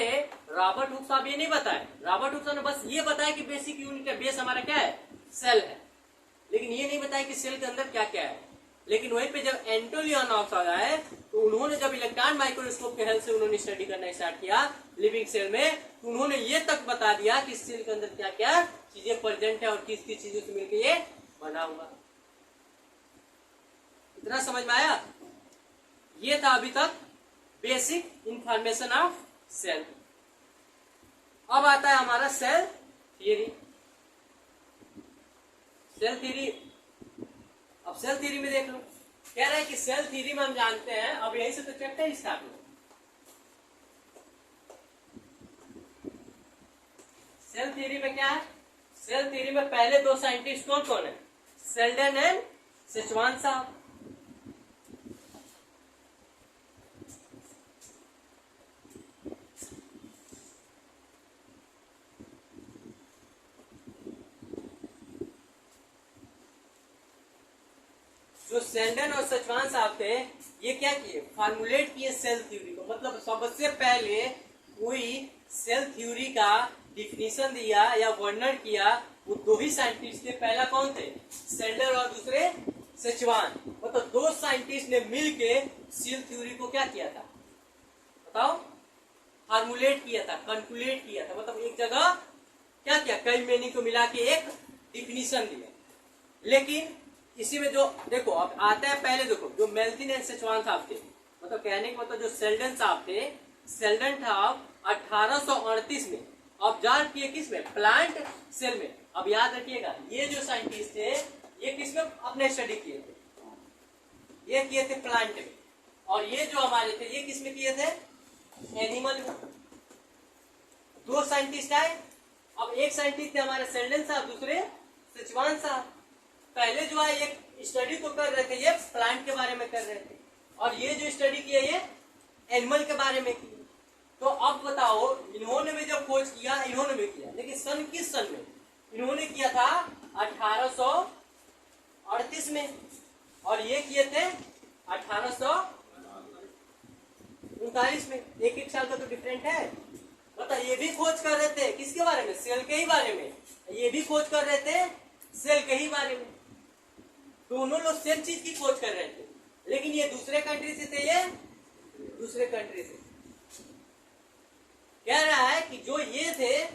रॉबर्ट हुक साहब ये नहीं बताए, रॉबर्ट हुक साहब ने बस ये बताया कि बेसिक यूनिट है, बेस हमारा क्या है, सेल है, लेकिन ये नहीं बताया कि सेल के अंदर क्या क्या है। लेकिन वहीं पे जब एंटो लियोनॉव आए तो उन्होंने जब इलेक्ट्रॉन माइक्रोस्कोप के हेल्प से उन्होंने स्टडी करना स्टार्ट किया लिविंग सेल में, तो उन्होंने ये तक बता दिया कि सेल के अंदर क्या क्या चीजें प्रेजेंट है और किस किस चीजों से मिलकर ये बना हुआ। इतना समझ में आया? ये था अभी तक बेसिक इंफॉर्मेशन ऑफ सेल। अब आता है हमारा सेल थियरी। सेल थ्योरी, अब सेल थ्योरी में देख लो, कह रहा है कि सेल थ्योरी में हम जानते हैं, अब यहीं से तो चैप्टर स्टार्ट हो। सेल थ्योरी में क्या है? सेल थ्योरी में पहले दो साइंटिस्ट कौन कौन है? शेल्डन एंड सेचवान साहब। जो शेल्डन और सचवान साहब थे, ये क्या किए? फॉर्मुलेट किए सेल थ्योरी को, मतलब सबसे पहले कोई सेल थ्योरी का डिफिनीशन दिया या वर्णन किया, वो दो ही साइंटिस्ट थे। पहला कौन थे? शेल्डन और दूसरे सचवान। मतलब दो साइंटिस्ट ने मिलके सेल थ्योरी को क्या किया था बताओ? फॉर्मुलेट किया था, कैलकुलेट किया था, मतलब एक जगह क्या किया, कई मीनिंग को मिला के एक डिफिनीशन दिया। लेकिन इसी में जो देखो अब आता है, पहले देखो जो मेल्थिन एंड सेचवान साहब थे, मतलब कहने का मतलब जो शेल्डन साहब थे, शेल्डन साहब 1838 में ऑब्जर्व किए, किस में? प्लांट सेल में। अब याद रखिएगा, ये जो साइंटिस्ट थे ये किस में अपने स्टडी किए थे? ये किए थे प्लांट में। और ये जो हमारे थे ये किस में किए थे? एनिमल में। दो साइंटिस्ट आए। अब एक साइंटिस्ट थे हमारे शेल्डन साहब, दूसरे सेचवान साहब। पहले जो है ये स्टडी तो कर रहे थे, ये प्लांट के बारे में कर रहे थे, और ये जो स्टडी किया ये एनिमल के बारे में की। तो अब बताओ, इन्होंने भी जब खोज किया, इन्होंने भी किया, लेकिन सन किस सन में? इन्होंने किया था 1838 में, और ये किए थे 1839 में। एक एक साल का तो डिफरेंट है। मतलब ये भी खोज कर रहे थे किसके बारे में? सेल के ही बारे में। ये भी खोज कर रहे थे सेल के ही बारे में। दोनों लोग सेम चीज की खोज कर रहे थे, लेकिन ये दूसरे कंट्री से थे, ये दूसरे कंट्री से। कह रहा है कि जो ये थे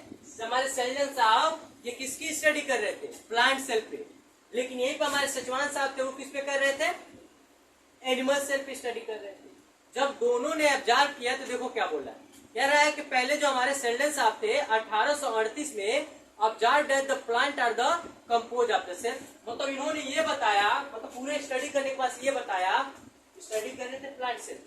हमारे शेल्डन साहब, ये किसकी स्टडी कर रहे थे? प्लांट सेल पे। लेकिन यहीं पर हमारे सचवान साहब थे, वो किस पे कर रहे थे? एनिमल सेल पे स्टडी कर रहे थे। जब दोनों ने ऑब्जर्व किया तो देखो क्या बोला है। कह रहा है कि पहले जो हमारे शेल्डन साहब थे 1838 में observed that the plant are the composed of the cell, मतलब इन्होंने ये बताया, मतलब पूरे स्टडी करने के बाद ये बताया, स्टडी कर रहे थे प्लांट सेल।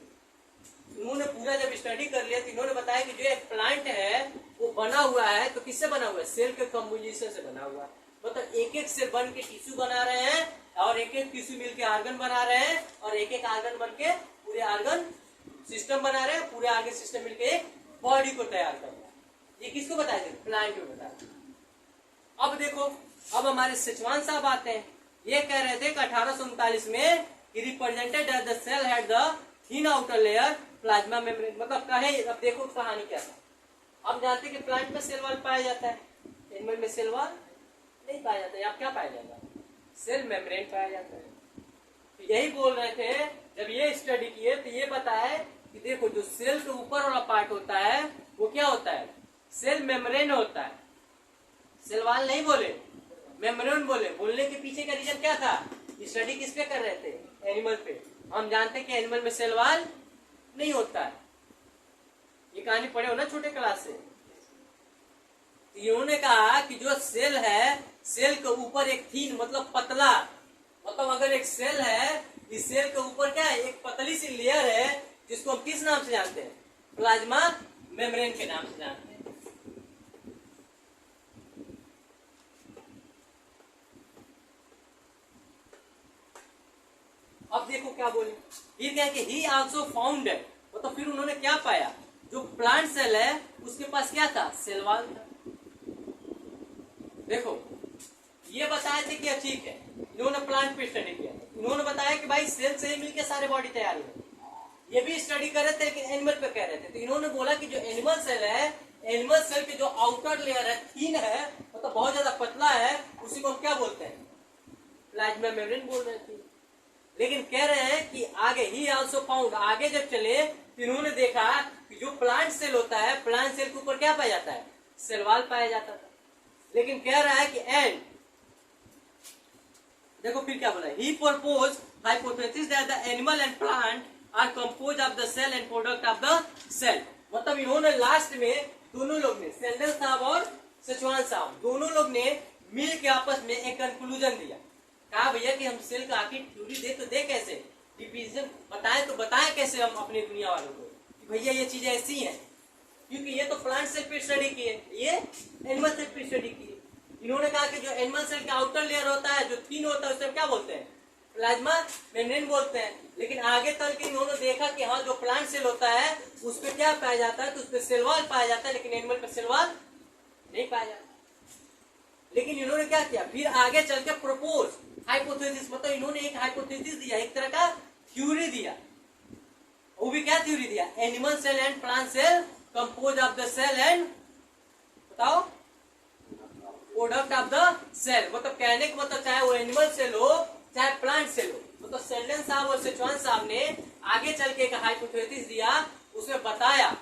इन्होंने पूरा जब स्टडी कर लिया तो इन्होंने बताया कि जो एक प्लांट है वो बना हुआ है, तो किससे बना हुआ है? सेल के कंपोजिशन से बना हुआ है। मतलब एक एक सेल बन के टिश्यू बना रहे हैं, और एक एक टिश्यू मिलके ऑर्गन बना रहे हैं, और एक एक ऑर्गन बन के पूरे ऑर्गन सिस्टम बना रहे हैं, पूरे ऑर्गन सिस्टम मिलके एक बॉडी को तैयार कर रहा है। ये किसको बताया थे? प्लांट को बताया। अब देखो, अब हमारे सचवान साहब आते हैं। ये कह रहे थे कि 1839 में represented as the cell had the thin outer layer plasma membrane. मतलब कहे, अब देखो कहानी क्या था। अब जानते हैं कि प्लांट में सेल वॉल पाया जाता है, एनिमल में सेल वॉल नहीं पाया जाता है। अब क्या पाया जाता है? सेल मेम्ब्रेन पाया जाता है। तो यही बोल रहे थे, जब ये स्टडी किए तो ये बताया कि देखो जो सेल के ऊपर वाला पार्ट होता है वो क्या होता है? सेल मेम्ब्रेन होता है। सेल वॉल नहीं बोले, मेम्ब्रेन बोले। बोलने के पीछे का रीजन क्या था? स्टडी किस पे कर रहे थे? एनिमल पे। हम जानते हैं कि एनिमल में सेल वॉल नहीं होता है। ये कहानी पढ़े हो ना छोटे क्लास से। इन्होंने कहा कि जो सेल है, सेल के ऊपर एक थीन मतलब पतला, मतलब अगर एक सेल है, इस सेल के ऊपर क्या है? एक पतली सी लेयर है, जिसको हम किस नाम से जानते हैं? प्लाज्मा मेम्ब्रेन के नाम से जानते हैं। अब देखो क्या बोले, फिर क्या कि ही आल्सो फाउंड है, मतलब फिर उन्होंने क्या पाया? जो प्लांट सेल है उसके पास क्या था, सेल वॉल था। देखो ये बताए थे कि ठीक है, इन्होंने प्लांट पे स्टडी किया, इन्होंने बताया कि भाई सेल से ही मिलकर सारे बॉडी तैयार हुए। ये भी स्टडी कर रहे थे कि एनिमल पे कह रहे थे, तो इन्होंने बोला कि जो एनिमल सेल है, एनिमल सेल के जो आउटर लेयर है थीन है, मतलब बहुत ज्यादा पतला है, उसी को हम क्या बोलते हैं, प्लाज्मा मेम्ब्रेन बोल रहे थे। लेकिन कह रहे हैं कि आगे ही आल्सो फाउंड, आगे जब चले तो इन्होंने देखा कि जो प्लांट सेल होता है, प्लांट सेल के ऊपर क्या पाया जाता है, सेल वॉल पाया जाता था। लेकिन कह रहा है कि एंड देखो फिर क्या बोला, he propose hypothesis that the animal and plant are compose of the cell and product of the cell. मतलब इन्होंने लास्ट में दोनों लोग ने, सेल्डन साहब और सचवान साहब, दोनों लोग ने मिल के आपस में एक कंक्लूजन दिया। कहा भैया कि हम सेल का आखिर थ्योरी दे तो दे कैसे, डिवीजन बताएं तो बताएं कैसे हम अपनी दुनिया वालों को कि भैया ये चीजें ऐसी हैं, क्योंकि ये तो प्लांट सेल पे स्टडी किए, ये एनिमल सेल पे स्टडी किए। इन्होंने कहा कि जो एनिमल सेल का आउटर लेयर होता है, जो थीन होता है, उसे क्या बोलते हैं, प्लाज्मा मेम्ब्रेन बोलते हैं। लेकिन आगे चल के इन्होंने देखा कि हाँ जो प्लांट सेल होता है उस पर क्या पाया जाता है, तो उस पर सेल वॉल पाया जाता है, लेकिन एनिमल पर सेल वॉल नहीं पाया जाता। लेकिन इन्होंने क्या किया, फिर आगे चल के प्रपोज हाइपोथेसिस, मतलब इन्होंने एक हाइपोथेसिस दिया, एक तरह का थ्योरी दिया। वो भी क्या थ्योरी दिया, animal cell and plant cell compose of the cell and बताओ प्रोडक्ट ऑफ द सेल। मतलब कहने का मतलब चाहे वो एनिमल सेल हो चाहे प्लांट सेल हो, मतलब सेल्डन साहब और सेचवान साहब ने आगे चल के एक हाइपोथेसिस दिया, उसमें बताया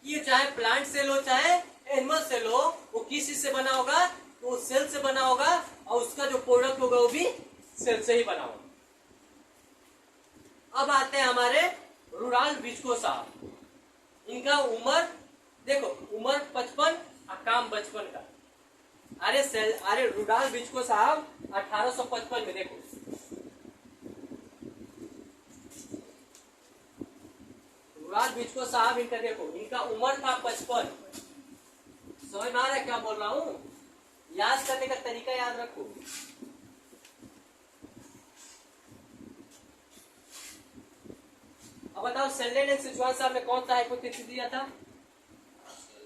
कि चाहे प्लांट सेल हो चाहे एनिमल सेल हो, वो किस चीज से बना होगा, तो सेल से बना होगा, और उसका जो प्रोडक्ट होगा वो भी सेल से ही बना होगा। अब आते हैं हमारे रूराल विस्को साहब। इनका उम्र देखो, उम्र 55 और काम 55 का। अरे रूडाल विस्को साहब 1855 में, देखो रूडाल विस्को साहब, इनका देखो, इनका उम्र था 55। समझ में आ रहा है क्या बोल रहा हूं, याद करने का तरीका याद रखो। अब बताओ सेल्डन एंड सिचुआन साहब ने कौन सा हाइपोथेसिस दिया था,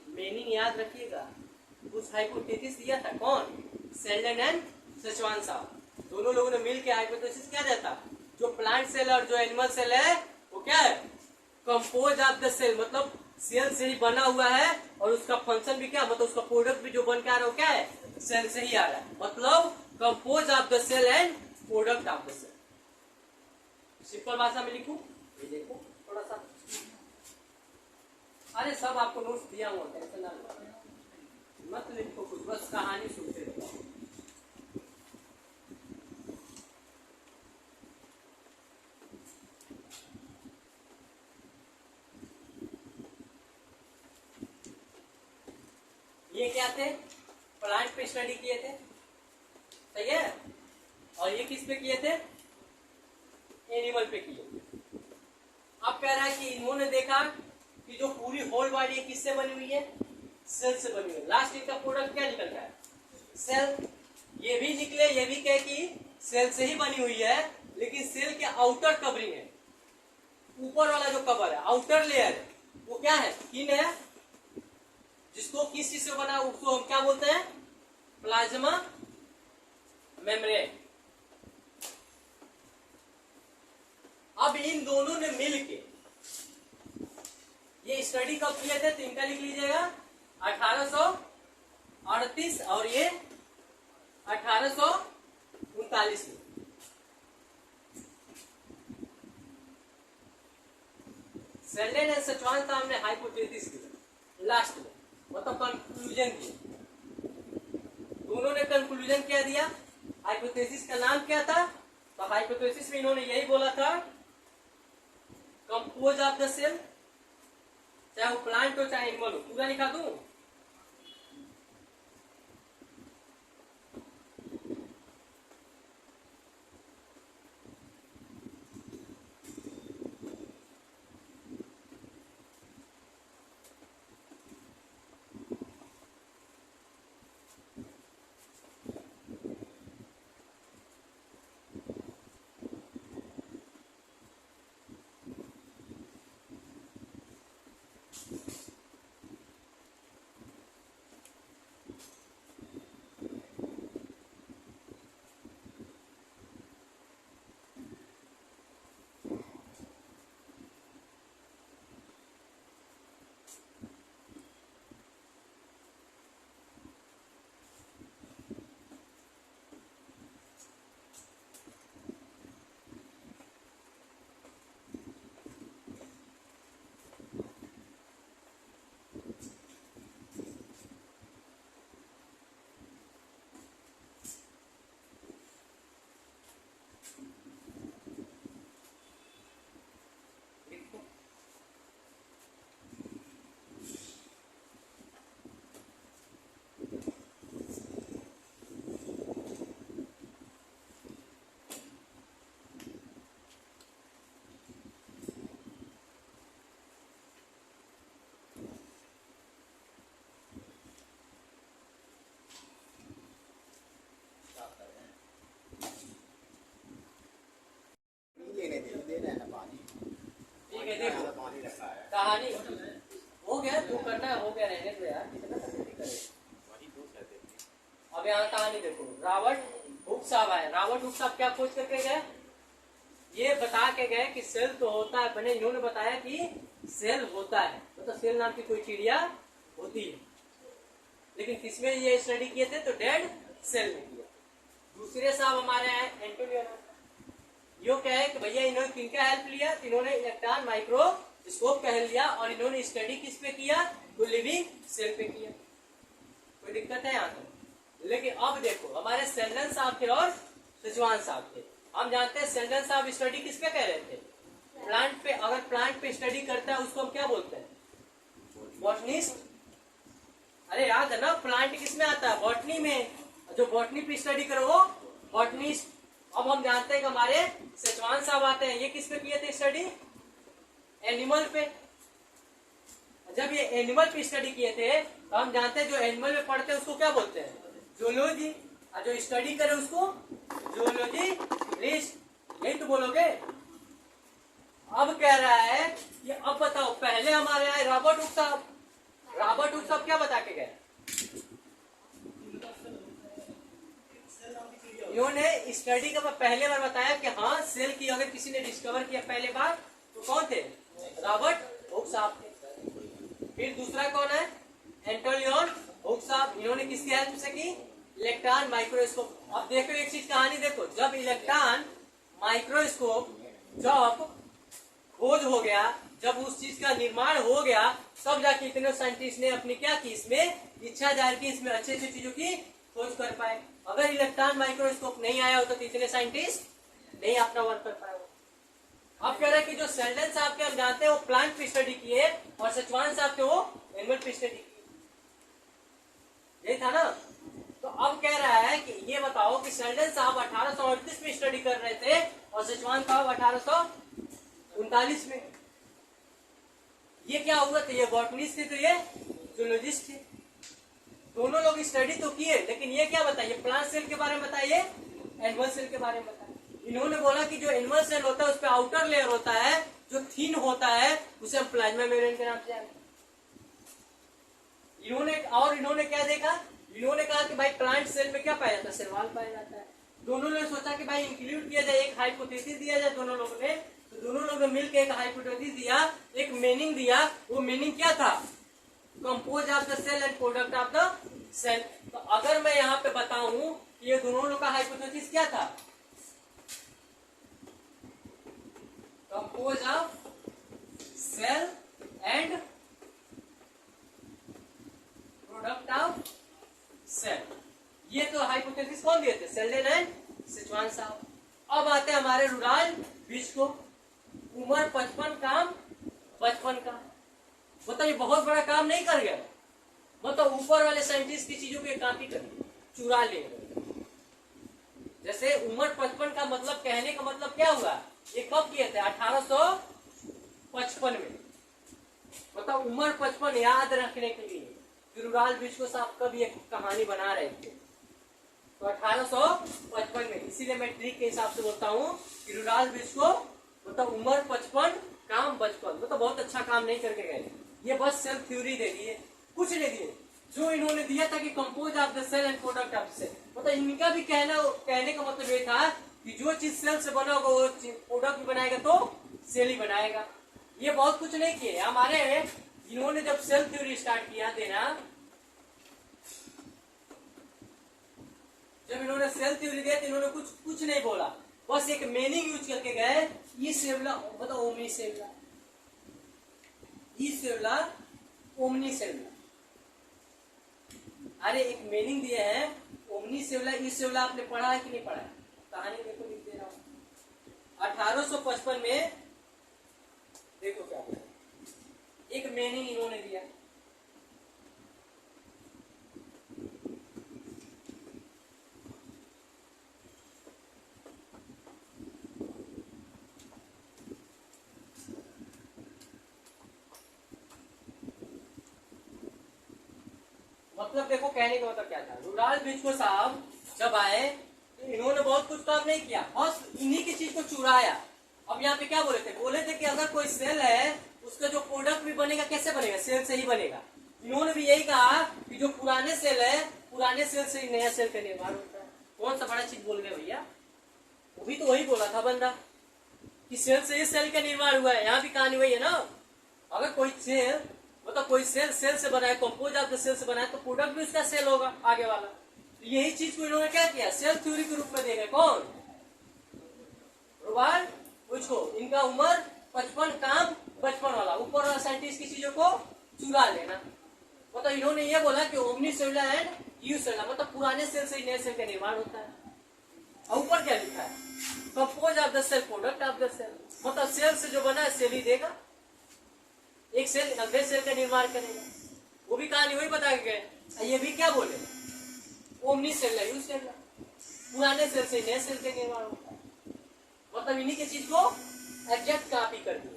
मीनिंग याद रखिएगा, उस हाइपोथेसिस दिया था कौन, सेल्डन एंड सिचुआन साहब। दोनों लोगों ने मिलकर हाइपोथेसिस क्या दिया था, जो प्लांट सेल और जो एनिमल सेल है वो क्या है, कंपोज ऑफ द सेल, मतलब सेल से ही बना हुआ है, और उसका फंक्शन भी क्या, मतलब उसका प्रोडक्ट भी जो बन के आ रहा है वो क्या है, सेल से ही आ रहा है, मतलब compose of the cell and product of the cell. Simple भाषा में लिखूं, ये देखो थोड़ा सा, अरे सब आपको नोट्स दिया हुआ, टेंशन ना लो, मत लिखो कुछ, बस कहानी सुनते रहो। ये क्या थे, प्लांट पे स्टडी किए थे, सही है, और ये किस पे किए थे, एनिमल पे किए। अब कह रहा है कि इन्होंने देखा कि जो पूरी होल बॉडी है किससे बनी हुई है, सेल से बनी हुई है। लास्ट इनका प्रोडक्ट क्या निकलता है, सेल। ये भी निकले, ये भी कहे कि सेल से ही बनी हुई है, लेकिन सेल के आउटर कवरिंग है, ऊपर वाला जो कवर है, आउटर लेयर है, वो क्या है, स्किन है, जिसको किस चीज से बना, उसको हम क्या बोलते हैं, प्लाज्मा मेम्ब्रेन। अब इन दोनों ने मिलके ये स्टडी कब किए थे, तो इनका लिख लीजिएगा 1838 और ये 1839 में। सेल्डन एंड सचवान साहब ने हाइपोथेसिस किया लास्ट में, मतलब कंक्लूजन दिया। दोनों ने कंक्लूजन क्या दिया, हाइपोथेसिस का नाम क्या था, तो हाइपोथेसिस में इन्होंने यही बोला था, कंपोज ऑफ द सेल, चाहे वो प्लांट हो चाहे एनिमल हो, पूरा लिखा दूं, ये देखो कहानी हो गया, तू करना है हो गया, रहने दो यार, कितना करे। अब यहाँ कहानी देखो, रॉबर्ट हुक साहब आए। रॉबर्ट हुक साहब क्या खोज करके गए, ये बता के गए कि सेल तो होता है, बने इन्होंने बताया कि सेल होता है, तो सेल नाम की कोई चिड़िया होती है, लेकिन किसमें ये स्टडी किए थे, तो डेड सेल में किया। दूसरे साहब हमारे हैं एंटोनियो, यो क्या है कि भैया इन्होंने किनका हेल्प लिया, इन्होंने इलेक्ट्रॉन माइक्रोस्कोप का हेल्प लिया और इन्होंने स्टडी किस पे किया, तो लिविंग सेल पे किया। कोई दिक्कत है यहाँ तक। लेकिन अब देखो हमारे सेल्डन साहब थे और सिचुआन साहब थे। हम जानते हैं सेल्डन साहब स्टडी किस पे कर रहे थे, प्लांट पे। अगर प्लांट पे स्टडी करता है उसको हम क्या बोलते हैं, बॉटनिस्ट। अरे याद है ना, प्लांट किस में आता है, बॉटनी में। जो बॉटनी पे स्टडी करो वो बॉटनिस्ट। अब हम जानते हैं कि हमारे सिचुआन साहब आते हैं, ये किस पे किए थे स्टडी, एनिमल पे। जब ये एनिमल पे स्टडी किए थे तो हम जानते हैं जो एनिमल में पढ़ते हैं उसको क्या बोलते हैं, जूलॉजी। और जो स्टडी करे उसको जूलॉजी लिस्ट, यही तो बोलोगे। अब कह रहा है कि अब बताओ, पहले हमारे यहाँ रॉबर्ट हुक साहब, रॉबर्ट हुक साहब क्या बता के गए, इन्होंने स्टडी का पहले बार बताया कि हाँ सेल की अगर किसी ने डिस्कवर किया पहले बार तो कौन थे, रॉबर्ट हुक साहब थे। फिर दूसरा कौन है, एंटोनियन हुक साहब, इन्होंने किसकी हेल्प से की, इलेक्ट्रॉन माइक्रोस्कोप। अब देखो एक चीज कहानी देखो, जब इलेक्ट्रॉन माइक्रोस्कोप जब खोज हो गया, जब उस चीज का निर्माण हो गया, तब जाके इतने साइंटिस्ट ने अपनी क्या की, इसमें इच्छा जाहिर की, इसमें अच्छे अच्छे चीजों की खोज कर पाए। अगर इलेक्ट्रॉन माइक्रोस्कोप नहीं आया होता तो इतने साइंटिस्ट नहीं अपना वर्क कर पाए। अब कह रहे हैं कि जो सेल्डन साहब के हम जानते हैं वो प्लांट पे स्टडी किए और सचवान साहब के वो एनिमल पे स्टडी किए, यही था ना। तो अब कह रहा है कि ये बताओ कि सेल्डन साहब 1838 में स्टडी कर रहे थे और सचवान साहब 1839 में। ये क्या हुआ, तो ये बॉटनिस्ट थे तो ये जूलॉजिस्ट थे। दोनों लोग स्टडी तो किए, लेकिन ये क्या बताइए, प्लांट सेल के बारे में बताइए, एनिमल सेल के बारे में बताइए। इन्होंने बोला कि जो एनिमल सेल होता है उस पर आउटर लेयर होता है जो थिन होता है, उसे हम प्लाज्मा मेम्ब्रेन के नाम से जानते हैं। इन्होंने क्या देखा, इन्होंने कहा कि भाई प्लांट सेल में क्या पाया जाता है, शैवाल पाया जाता है। दोनों ने सोचा कि भाई इंक्लूड किया जाए, एक हाइपोथेसिस दिया जाए दोनों लोगों ने। तो दोनों लोगों ने मिलकर एक हाइपोथेसिस दिया, एक मीनिंग दिया। वो मीनिंग क्या था, compose of the cell and product of the cell. तो अगर मैं यहाँ पे बताऊं कि ये दोनों लोग का हाइपोथेसिस क्या था, compose of cell and product of cell, ये तो हाइपोथेसिस कौन दिए थे, सेल्डन एंड सिचुआन साहब। अब आते हैं हमारे रुडाल बीच को, उम्र 55 काम 55 का। मतलब ये बहुत बड़ा काम नहीं कर गया, मतलब ऊपर वाले साइंटिस्ट की चीजों को कॉपी कर चुरा ले। जैसे उम्र 55 का मतलब, कहने का मतलब क्या हुआ, ये कब किए थे, 1855 में। मतलब उम्र 55 याद रखने के लिए रुडाल बिस्को साहब का भी एक कहानी बना रहे थे, तो 1855 में। इसीलिए मैं ट्रिक के हिसाब से बोलता हूँ कि रुडाल बिस्को मतलब उम्र 55 काम 55, मतलब बहुत अच्छा काम नहीं करके गए। ये बस सेल्फ थ्योरी दे दिए, कुछ नहीं दिए। जो इन्होंने दिया था कि compose of the cell and product of cell, मतलब इनका भी कहने का मतलब ये था कि जो चीज सेल से बना होगा वो प्रोडक्ट भी बनाएगा तो सेल ही बनाएगा। ये बहुत कुछ नहीं किए हमारे। इन्होंने जब सेल थ्योरी स्टार्ट किया देना, जब इन्होंने सेल थ्योरी दिया तो इन्होंने कुछ नहीं बोला, बस एक मीनिंग यूज करके गए, ई सेलुला मतलब ओमनी सेलुला, ई सेलुला ओमनी सेलुला। अरे एक मीनिंग दिए हैं, ओमनी सेलुला ई सेलुला, आपने पढ़ा है कि नहीं पढ़ा है, कहानी देखो, लिख दे रहा हूं। 1855 में देखो क्या एक मीनिंग इन्होंने दिया, मतलब देखो कहने का मतलब क्या था। रुडाल बिस्को साहब जब आए तो इन्होंने बहुत कुछ काम नहीं किया, बस इन्हीं की चीज को चुराया अब यहाँ पे क्या बोले थे कि अगर कोई सेल है उसका जो प्रोडक्ट भी बनेगा कैसे बनेगा, सेल से ही बनेगा। इन्होंने भी यही कहा कि जो पुराने सेल है, पुराने सेल से ही नया सेल का निर्माण होता है। कौन सा बड़ा चीज बोल गए भैया, वो भी तो वही बोला था बंदा कि सेल से ही सेल का निर्माण हुआ है। यहाँ भी कहानी वही है ना, अगर कोई सेल मतलब कोई सेल से बना है, कंपोज ऑफ द सेल से बना है, तो प्रोडक्ट भी उसका सेल होगा आगे वाला। तो यही चीज को इन्होंने क्या किया, सेल थ्योरी के रूप में दे गए। कौन, रॉबर्ट पूछो, इनका उम्र 55, काम बचपन वाला, ऊपर वाला साइंटिस्ट की चीजों को चुरा लेना। मतलब इन्होंने ये बोला कि omni cellular and you cellular, मतलब पुराने सेल से नए सेल का निर्माण होता है। और ऊपर क्या लिखा है, compose of the cell, product of the cell, मतलब सेल से जो बना है सेल ही देगा। एक सेल 90 सेल का निर्माण करेगा। वो भी कहानी वही बता के गए। ये भी क्या बोले, ओमनी सेलुलर यू सेलुलर, पुराने सेल से नए सेल का निर्माण होता है। मतलब इन्हीं की चीज को एग्जैक्ट कॉपी कर दी।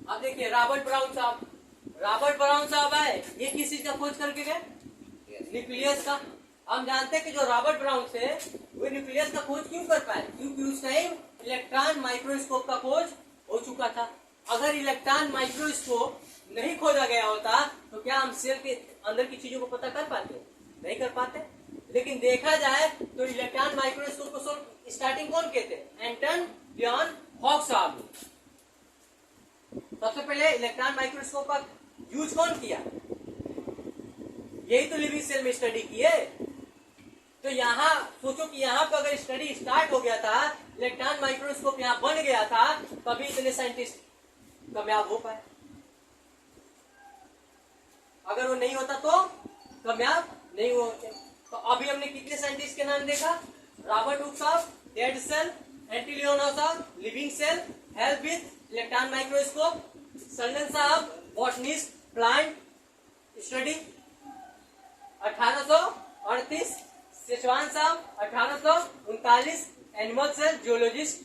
अब देखिए रॉबर्ट ब्राउन साहब आए, ये किस चीज का खोज करके गए, न्यूक्लियस का। हम जानते हैं कि जो रॉबर्ट ब्राउन थे वो न्यूक्लियस का खोज क्यों कर पाए, क्योंकि उस टाइम इलेक्ट्रॉन माइक्रोस्कोप का खोज हो चुका था। अगर इलेक्ट्रॉन माइक्रोस्कोप नहीं खोजा गया होता तो क्या हम सेल के अंदर की चीजों को पता कर पाते, नहीं कर पाते। लेकिन देखा जाए तो इलेक्ट्रॉन माइक्रोस्कोप को स्टार्टिंग कौन कहते हैं, एंटन लियोन हॉक साहब ने सबसे पहले इलेक्ट्रॉन माइक्रोस्कोप का यूज कौन किया, यही तो लिविंग सेल में स्टडी की है। तो यहाँ सोचो कि यहाँ पर अगर स्टडी स्टार्ट हो गया था, इलेक्ट्रॉन माइक्रोस्कोप यहाँ बन गया था, तभी इतने साइंटिस्ट कामयाब हो पाए। अगर वो नहीं होता तो कामयाब नहीं होते। तो अभी हमने कितने साइंटिस्ट के नाम देखा, रॉबर्ट हुक साहब डेड सेल, एंटन लियोन साहब living cell help with electron microscope, Schleiden साहब बॉटनिस्ट प्लांट स्टडी 1838, सेचवान साहब 1839 एनिमल सेल जियोलॉजिस्ट।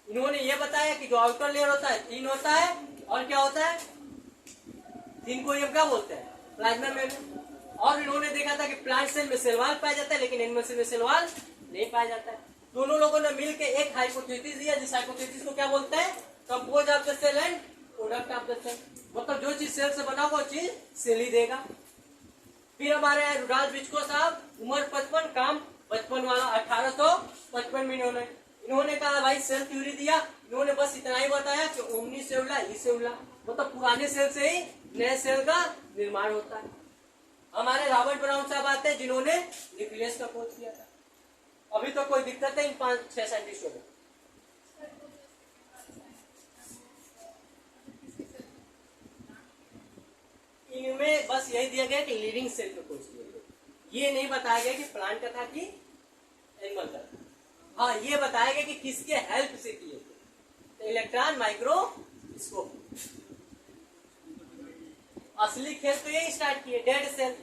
इन्होंने ये बताया कि जो आउटर लेयर होता है 3 होता है, और क्या होता है 3 को ये क्या बोलते हैं, प्लाज्मा मेम्ब्रेन। और इन्होंने देखा था कि प्लांट सेल में सेल वॉल पाया जाता है, लेकिन एनिमल सेल में सेल वॉल नहीं पाया जाता है। दोनों लोगों ने मिलकर एक हाइपोथेसिस दिया, जिस हाइपोथेसिस को क्या बोलते हैं, compose of the cell and product of the cell. मतलब जो चीज सेल से बना वो चीज सेल ही देगा। फिर हमारे यहाँ रुडाल्फ विस्को साहब, उम्र 55, काम बचपन वाला, 1855 में इन्होंने कहा भाई सेल थ्योरी दिया। इन्होंने बस इतना ही बताया कि ओमनी सेलुलर ई सेलुलर, मतलब पुराने सेल से ही नए सेल का निर्माण होता है। हमारे रॉबर्ट ब्राउन साहब आते हैं जिन्होंने न्यूक्लियस का खोज किया था। अभी तो कोई दिक्कत है इन 5-6 साइंटिस्टों में। इनमें बस यही दिया गया कि लिविंग सेल का खोज किया गया, ये नहीं बताया गया कि प्लांट का था कि एनिमल का था। हाँ, ये बताया गया कि किसके हेल्प से किए थे, तो इलेक्ट्रॉन माइक्रोस्कोप। असली खेल तो यही स्टार्ट किए, डेड सेल।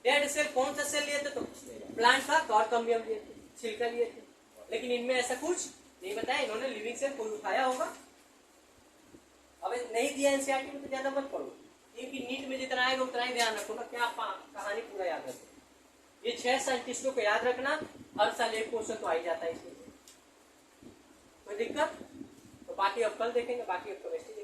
डेड सेल कौन सा सेल लिए थे, तो प्लांट का कॉर्कम्बियम लिए थे, छिलका लिए थे। लेकिन इनमें ऐसा कुछ नहीं बताया। इन्होंने लिविंग सेल कोई उठाया होगा, अब नहीं दिया एनसीईआरटी में तो ज्यादा मत पढ़ो, क्योंकि नीट में जितना आएगा उतना ही ध्यान रखो ना, क्या कहानी पूरा याद रखो। ये 6 साइंटिस्टों को याद रखना, हर साल एक क्वेश्चन तो आ ही जाता है इसमें। कोई दिक्कत तो बाकी अब कल देखेंगे, बाकी अब केमिस्ट्री